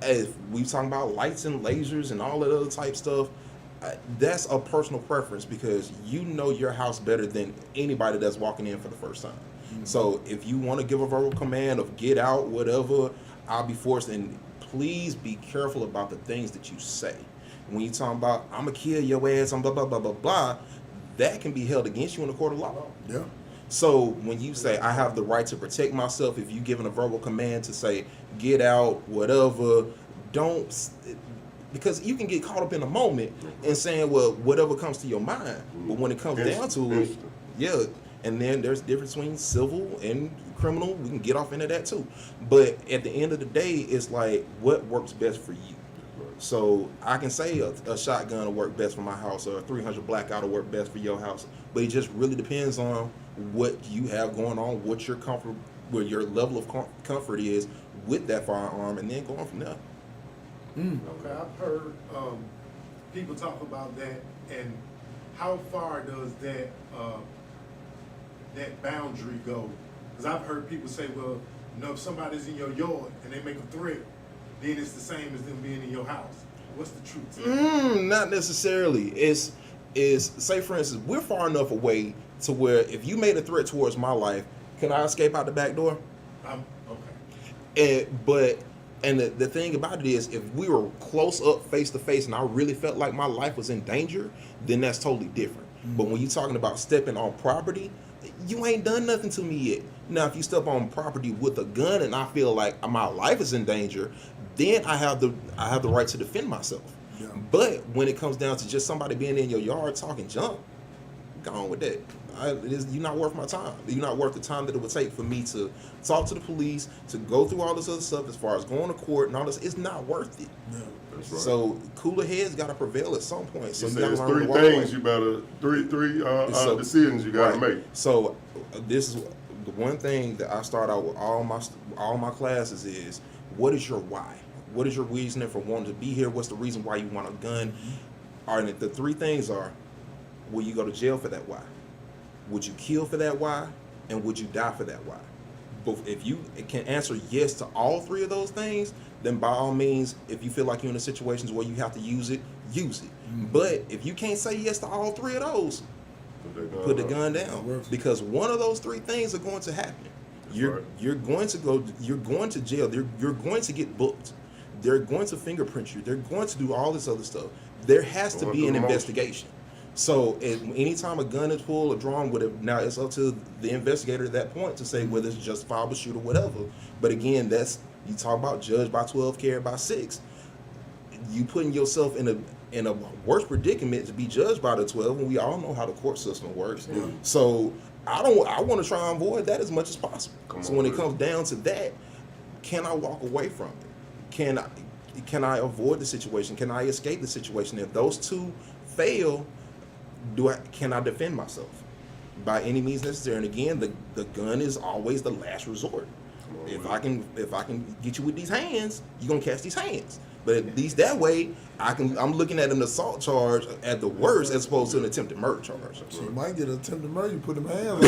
if we talking about lights and lasers and all that other type stuff, that's a personal preference because you know your house better than anybody that's walking in for the first time. So if you want to give a verbal command of get out, whatever, I'll be forced. And please be careful about the things that you say. When you talking about I'm gonna kill your ass, I'm blah blah blah blah blah, that can be held against you in a court of law. Yeah. So when you say I have the right to protect myself, if you given a verbal command to say get out, whatever, don't, because you can get caught up in a moment and saying, well, whatever comes to your mind. But when it comes down to it, yeah, and then there's difference between civil and criminal. We can get off into that too. But at the end of the day, it's like what works best for you. So I can say a shotgun will work best for my house, or a 300 blackout will work best for your house. But it just really depends on what you have going on, what your comfort, where your level of comfort is with that firearm, and then going from there. Okay, I've heard people talk about that, and how far does that that boundary go? Because I've heard people say, well, you know, if somebody's in your yard and they make a threat, then it's the same as them being in your house. What's the truth to that? Not necessarily. Is say for instance, we're far enough away to where if you made a threat towards my life, can I escape out the back door? Okay. And the thing about it is, if we were close up face to face and I really felt like my life was in danger, then that's totally different. But when you're talking about stepping on property, you ain't done nothing to me yet. Now, if you step on property with a gun and I feel like my life is in danger, then I have the right to defend myself. Yeah. But when it comes down to just somebody being in your yard talking junk, go on with that. You're not worth my time. You're not worth the time that it would take for me to talk to the police, to go through all this other stuff as far as going to court and all this. It's not worth it. Yeah. That's right. So cooler heads got to prevail at some point. So You you say got to it's learn three to walk things away. you better, three So- decisions you gotta Right. make. So this is the one thing that I start out with all my classes is, what is your why? What is your reasoning for wanting to be here? What's the reason why you want a gun? All right, the three things are, will you go to jail for that why? Would you kill for that why? And would you die for that why? But if you can answer yes to all three of those things, then by all means, if you feel like you're in a situation where you have to use it, use it. But if you can't say yes to all three of those, put the gun down, because one of those three things are going to happen. You're going to jail. You're going to get booked. They're going to fingerprint you. They're going to do all this other stuff. There has to be an investigation. So anytime a gun is pulled or drawn, now it's up to the investigator at that point to say whether it's justifiable shoot or whatever. But again, you talk about judged by 12, carried by 6. You putting yourself in a worse predicament to be judged by the 12, and we all know how the court system works. Yeah. So I want to try and avoid that as much as possible. So when it comes down to that, can I walk away from it? Can I avoid the situation? Can I escape the situation? If those two fail, can I defend myself by any means necessary? And again, the gun is always the last resort. If I can get you with these hands, you're gonna catch these hands. But at least that way, I'm looking at an assault charge at the worst as opposed to an attempted murder charge. So you might get an attempted murder, you put them hands on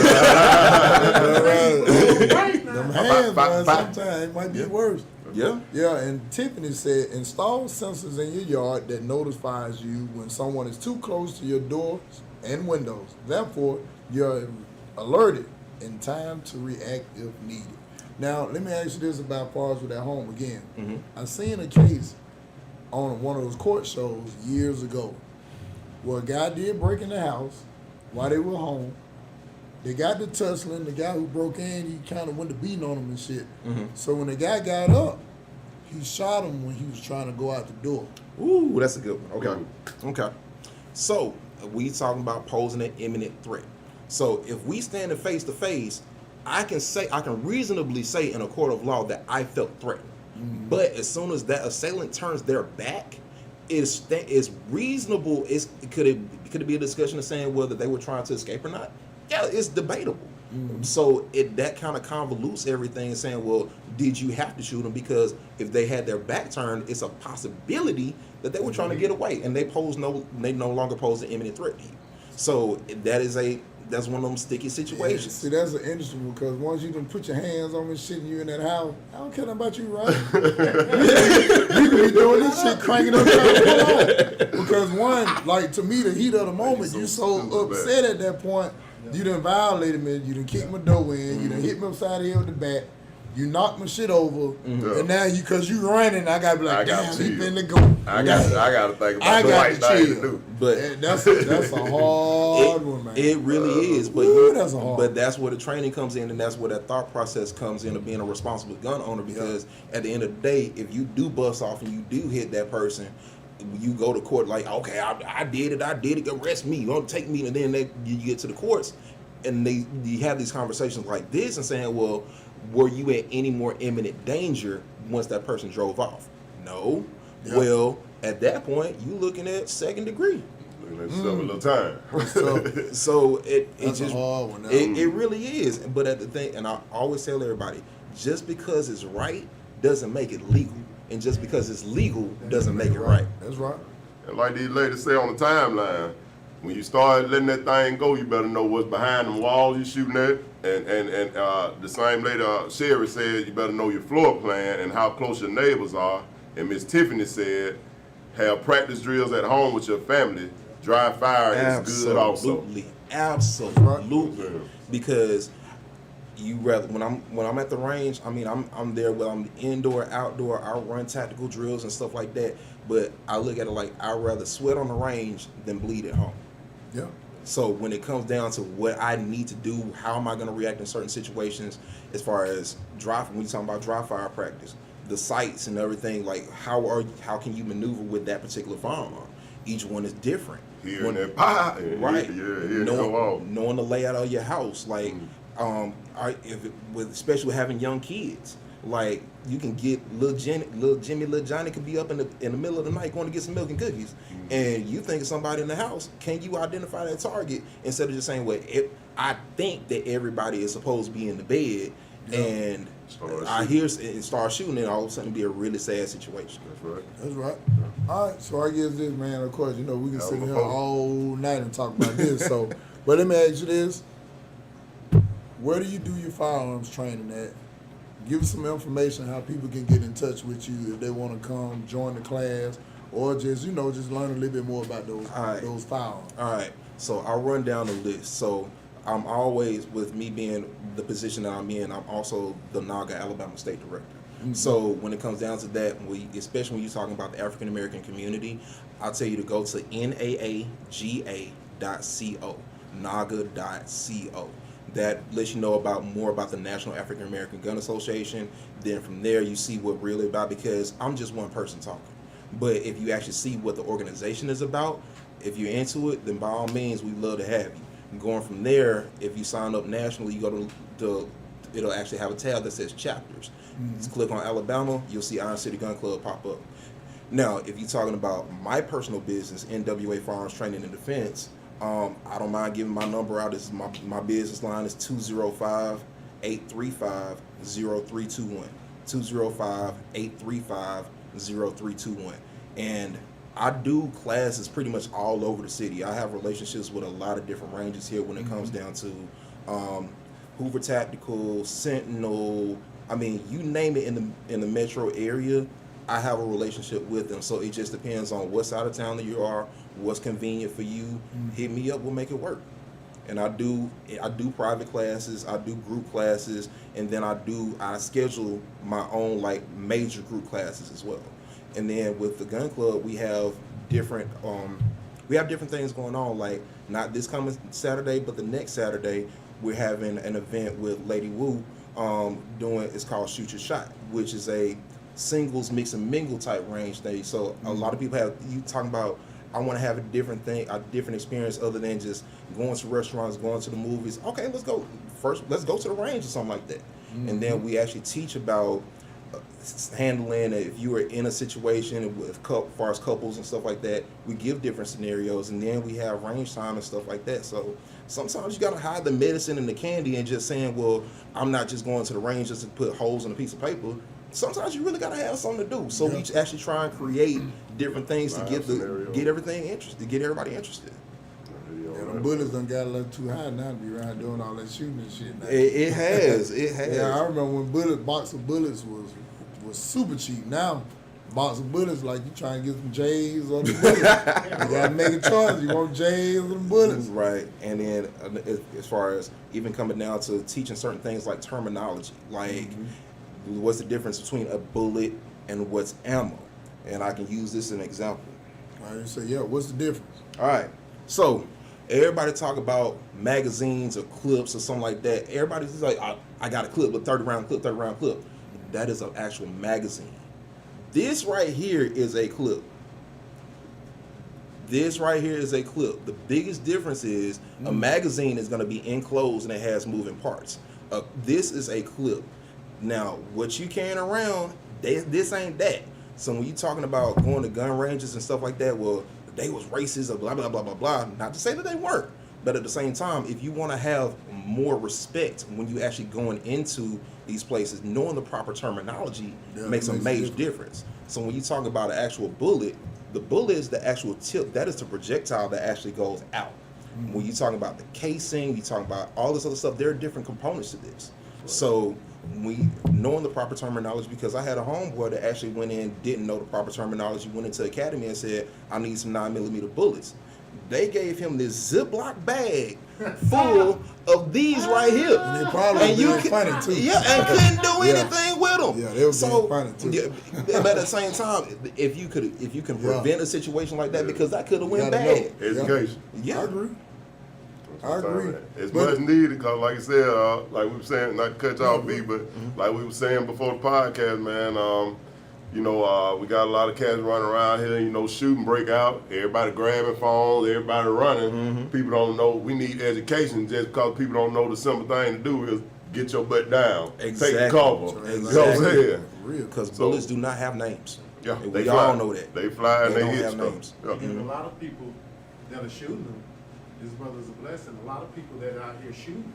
them hands, man, sometimes it might be worse. Yeah. Yeah, and Tiffany said, install sensors in your yard that notifies you when someone is too close to your doors and windows. Therefore, you're alerted in time to react if needed. Now, let me ask you this about Pause with at home again. Mm-hmm. I seen a case on one of those court shows years ago where a guy did break in the house while they were home. They got to tussling. The guy who broke in, he kind of went to beating on him and shit. Mm-hmm. So when the guy got up, he shot him when he was trying to go out the door. Ooh, that's a good one. Okay. So we talking about posing an imminent threat. So if we stand face to face, I can reasonably say in a court of law that I felt threatened. But as soon as that assailant turns their back, it's reasonable. Could it be a discussion of saying whether they were trying to escape or not? Yeah, it's debatable. So that kind of convolutes everything and saying, well, did you have to shoot them? Because if they had their back turned, it's a possibility that they were trying to get away, and they no longer pose an imminent threat to you. So that's one of them sticky situations. Yeah, see, that's an interesting one, because once you can put your hands on this shit and you in that house, I don't care nothing about you, right? You can be doing this shit, cranking up, trying to pull on. Because one, like, to me, the heat of the moment, you so upset at that point, you done violated me, you done kicked my door in, you done hit me upside the head with the bat, you knocked my shit over, and now because you running, I gotta be like, damn, he finna go. I gotta think about the right thing to do. But that's a hard one, man. It really is. But that's a hard but that's where the training comes in, and that's where that thought process comes in of being a responsible gun owner. Because at the end of the day, if you do bust off and you do hit that person, you go to court like, okay, I did it, arrest me, you don't take me, and then you get to the courts, and you have these conversations like this and saying, well, were you in any more imminent danger once that person drove off? No. Yep. Well, at that point, you looking at second degree. Looking at a little time. So it just a hard one. It really is. But at the thing, and I always tell everybody, just because it's right doesn't make it legal, and just because it's legal doesn't make it right. That's right. And like these ladies say on the timeline, when you start letting that thing go, you better know what's behind them walls you're shooting at. And the same lady, Sherry, said you better know your floor plan and how close your neighbors are. And Miss Tiffany said, have practice drills at home with your family. Dry fire is good also. Absolutely. Because you rather when I'm at the range, I mean I'm there whether I'm indoor, outdoor, I run tactical drills and stuff like that. But I look at it like I'd rather sweat on the range than bleed at home. Yeah. So when it comes down to what I need to do, how am I going to react in certain situations, as far as when you're talking about dry fire practice, the sights and everything, like how can you maneuver with that particular firearm? Each one is different. Here and that pie, right? Knowing the layout of your house, like especially with having young kids. Like you can get little Johnny could be up in the middle of the night going to get some milk and cookies, and you think of somebody in the house. Can you identify that target instead of just saying, "Well, I think that everybody is supposed to be in the bed," and I hear and start shooting, and all of a sudden it'd be a really sad situation. That's right. All right, so I guess this, man. Of course, we can sit here all night and talk about this. So, but let me ask you this: where do you do your firearms training at? Give us some information how people can get in touch with you if they want to come join the class, or just just learn a little bit more about those firearms. All right, so I'll run down the list. So I'm always, with me being the position that I'm in, I'm also the NAGA Alabama State Director. Mm-hmm. So when it comes down to that, especially when you're talking about the African American community, I'll tell you to go to naaga.co, naga.co. That lets you know more about the National African American Gun Association. Then from there, you see what really about, because I'm just one person talking. But if you actually see what the organization is about, if you're into it, then by all means, we'd love to have you. And going from there, if you sign up nationally, you go to it'll actually have a tab that says chapters. Mm-hmm. Just click on Alabama, you'll see Iron City Gun Club pop up. Now, if you're talking about my personal business, NWA Firearms Training and Defense, I don't mind giving my number out. This is my business line is 205-835-0321. 205-835-0321. And I do classes pretty much all over the city. I have relationships with a lot of different ranges here when it comes down to Hoover Tactical, Sentinel. I mean, you name it in the metro area, I have a relationship with them. So it just depends on what side of town that you are, what's convenient for you. Mm-hmm. Hit me up, we'll make it work. And I do private classes, I do group classes, and then I schedule my own like major group classes as well. And then with the gun club, we have different things going on. Like not this coming Saturday, but the next Saturday, we're having an event with Lady Wu it's called Shoot Your Shot, which is a singles mix and mingle type range thing. So a lot of people you talking about I want to have a different experience other than just going to restaurants, going to the movies. Okay, let's go to the range or something like that. And then we actually teach about handling if you are in a situation with as far as couples and stuff like that. We give different scenarios, and then we have range time and stuff like that. So sometimes you got to hide the medicine and the candy and just saying, well, I'm not just going to the range just to put holes in a piece of paper. Sometimes you really got to have something to do. So we actually try and create different things to get everything interested, to get everybody interested. Yeah, the bullets done got a little too high now to be around doing all that shooting and shit now. It has. Yeah, I remember when box of bullets was super cheap. Now, box of bullets, like you trying to get some J's or the bullets. You gotta make a choice. You want J's or the bullets. Right. And then as far as even coming down to teaching certain things like terminology, like what's the difference between a bullet and what's ammo? And I can use this as an example. You say, yeah, what's the difference? All right. So everybody talk about magazines or clips or something like that. Everybody's like, I got a clip, a 30-round clip. That is an actual magazine. This right here is a clip. The biggest difference is a magazine is going to be enclosed and it has moving parts. This is a clip. Now, what you carrying around, this ain't that. So when you're talking about going to gun ranges and stuff like that, well, they was racist or blah, blah, blah, blah, blah. Not to say that they weren't. But at the same time, if you want to have more respect when you actually going into these places, knowing the proper terminology makes a major difference. So when you talk about an actual bullet, the bullet is the actual tip. That is the projectile that actually goes out. When you talk about the casing, you talk about all this other stuff, there are different components to this. So knowing the proper terminology, because I had a homeboy that actually went in, didn't know the proper terminology, went into the academy and said, I need some 9mm bullets. They gave him this Ziploc bag full of these right here. And they probably being funny too. Yeah, and couldn't do anything with them. Yeah, they were being funny too. Yeah, but at the same time, if you can prevent a situation like that, because that could have went bad. Education. Yeah. I agree. It's much needed because, like I said, like we were saying, not to cut y'all B, but like we were saying before the podcast, man, we got a lot of cats running around here, shooting break out, everybody grabbing phones, everybody running. People don't know, we need education just because people don't know the simple thing to do is get your butt down. Exactly. Take cover. You know what I'm saying? Because bullets do not have names. Yeah, we all know that. They fly and they don't hit have stuff. names. Yeah. And a lot of people that are shooting them, this brother's a blessing. A lot of people that are out here shooting,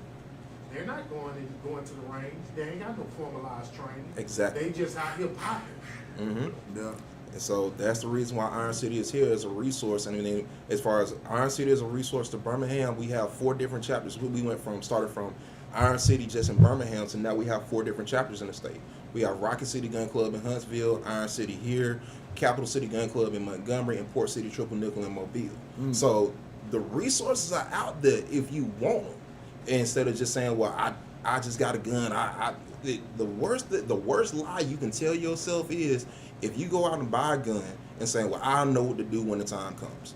they're not going to the range. They ain't got no formalized training. Exactly. They just out here popping. Yeah. And so that's the reason why Iron City is here as a resource. And then as far as Iron City is a resource to Birmingham, we have 4 different chapters. We started from Iron City just in Birmingham, so now we have 4 different chapters in the state. We have Rocket City Gun Club in Huntsville, Iron City here, Capital City Gun Club in Montgomery, and Port City Triple Nickel in Mobile. So the resources are out there if you want them. Instead of just saying, well, I just got a gun. The worst lie you can tell yourself is if you go out and buy a gun and say, well, I know what to do when the time comes.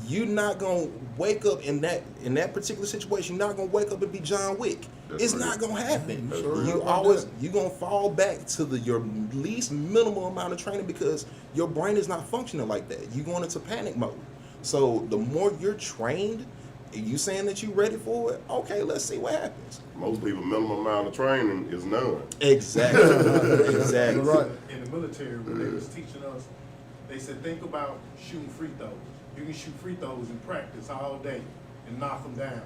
You're not gonna wake up in that particular situation. You're not gonna wake up and be John Wick. It's not gonna happen. You're gonna fall back to your least minimal amount of training because your brain is not functioning like that. You're going into panic mode. So the more you're trained, you saying that you're ready for it, okay, let's see what happens. Most people, minimum amount of training is none. Exactly. Exactly. Right. In the military, when they was teaching us, they said, think about shooting free throws. You can shoot free throws in practice all day and knock them down.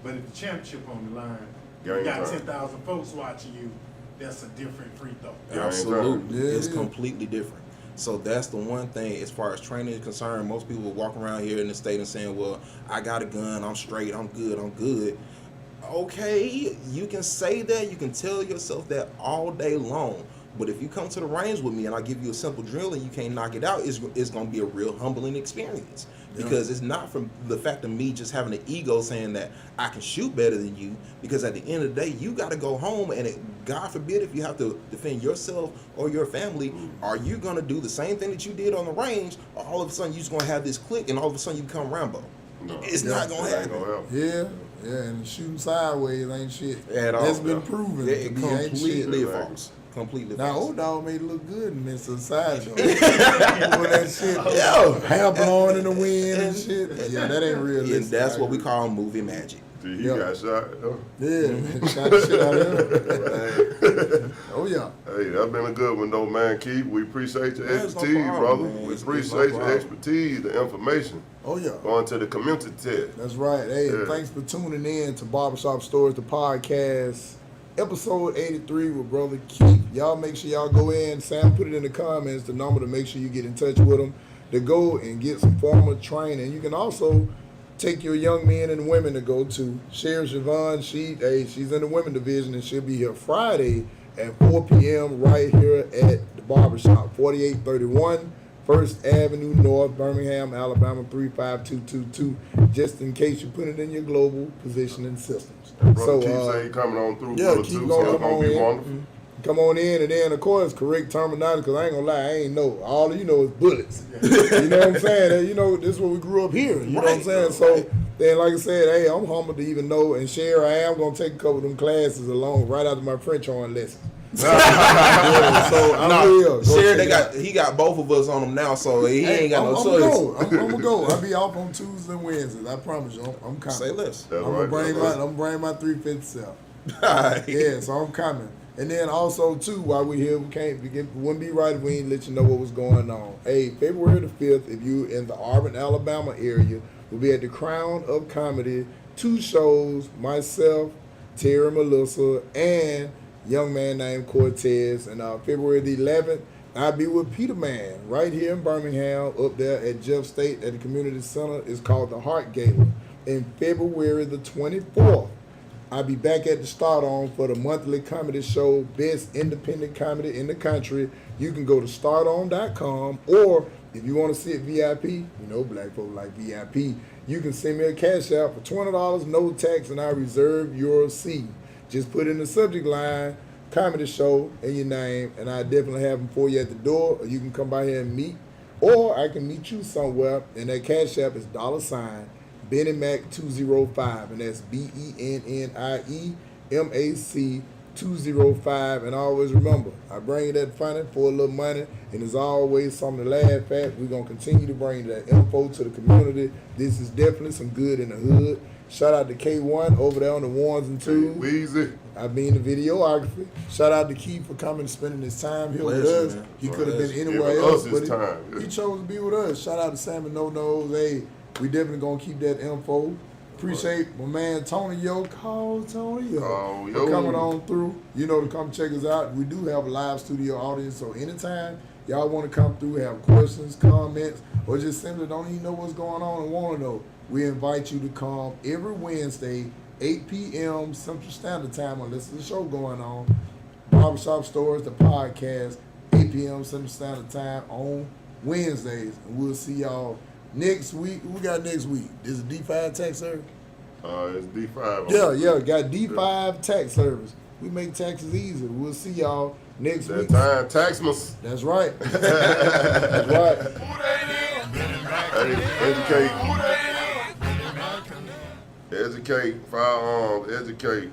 But if the championship on the line, you got 10,000 folks watching you, that's a different free throw. Absolutely. Yeah, It's completely different. So that's the one thing as far as training is concerned. Most people walk around here in the state and saying, well, I got a gun, I'm straight, I'm good. Okay, you can say that, you can tell yourself that all day long. But if you come to the range with me and I give you a simple drill and you can't knock it out, it's going to be a real humbling experience. Because it's not from the fact of me just having an ego saying that I can shoot better than you. Because at the end of the day, you got to go home and God forbid if you have to defend yourself or your family, are you going to do the same thing that you did on the range? Or all of a sudden you just going to have this click and all of a sudden you become Rambo? No. It's not going to happen. Yeah, and shooting sideways ain't shit. At all. That's been proven to be ain't shit. Completely false. completely. Now, false. old dog made it look good in this society. Though. All that shit, hair blowing in the wind and shit. Yeah, that ain't real. And that's what we call movie magic. He Yeah. got shot. Oh. Yeah, man, shot the shit out of him. Oh yeah. Hey, that's been a good one though, man. Keith, we appreciate your Yeah, it's no expertise, problem, brother. man. We It's no appreciate your problem. expertise, the information. Oh yeah. Going to the community test. That's right. Hey, Yeah. thanks for tuning in to Barbershop Stories, the podcast, episode 83 with Brother Keith. Y'all make sure y'all go in. Sam put it in the comments, the number to make sure you get in touch with them to go and get some formal training. You can also take your young men and women to go to. Sherry Siobhan, she's in the women division and she'll be here Friday at 4 p.m. right here at the Barbershop, 4831 First Avenue North, Birmingham, Alabama 35222. Just in case you put it in your global positioning systems. Brother Keith say he coming on through. Yeah, brother, keep too, going, so it's come gonna on be in. wonderful. Come on in, and then of course correct terminology, because I ain't gonna lie, I ain't know. All you know is bullets. You know what I'm saying? And, you know, this is where we grew up here. You know what I'm saying? So then, like I said, hey, I'm humbled to even know and share. I am gonna take a couple of them classes along right after my French horn lesson. Yeah, so I will. Go Sherry, check it out. he got both of us on him now, so he Hey, ain't got no I'm choice. gonna go. I'll be off on Tuesdays and Wednesdays. I promise you. I'm coming. Say less. That's I'm right. gonna bring my 350 self. Alright. Yeah, so I'm coming. And then also too, while we're here, we wouldn't be right if we ain't let you know what was going on. Hey, February the 5th, if you in the Auburn, Alabama area, we'll be at the Crown of Comedy, 2 shows, myself, Terry Melissa, and young man named Cortez. And February the 11th, I'll be with Peter Man right here in Birmingham, up there at Jeff State at the community center. It's called the Heart Gala. And February the 24th, I'll be back at the Start On for the monthly comedy show, Best Independent Comedy in the Country. You can go to starton.com, or if you want to see it VIP, you know black folk like VIP, you can send me a cash out for $20, no tax, and I reserve your seat. Just put in the subject line, comedy show, and your name, and I definitely have them for you at the door, or you can come by here and meet, or I can meet you somewhere, and that cash app is $ Benny Mac 205, and that's BENNIE MAC 205. And always remember, I bring you that funny for a little money, and there's always something to laugh at. We're gonna continue to bring that info to the community. This is definitely some good in the hood. Shout out to K1 over there on the ones and twos. Weezy. I mean the videography. Shout out to Keith for coming and spending his time here with Pleasure, us. man. He could have been Pleasure. anywhere Giving else, us his but time. he chose to be with us. Shout out to Sam and No Nose. Hey, we definitely gonna keep that info. Appreciate my man Tony Yo. Call Tony Yo Oh, for yo. coming on through. You know, to come check us out. We do have a live studio audience, so anytime y'all want to come through, have questions, comments, or just simply don't even know what's going on and want to know, we invite you to come every Wednesday, 8 p.m. Central Standard Time, unless there's a show going on. Barbershop Stories, the podcast, 8 p.m. Central Standard Time on Wednesdays. And we'll see y'all next week. What we got next week? This is D5 tax service? It's D5. Yeah, got D5 tax service. We make taxes easy. We'll see y'all next That week. time, Taxmas. That's right. That's right. Hey, educate, firearms, educate.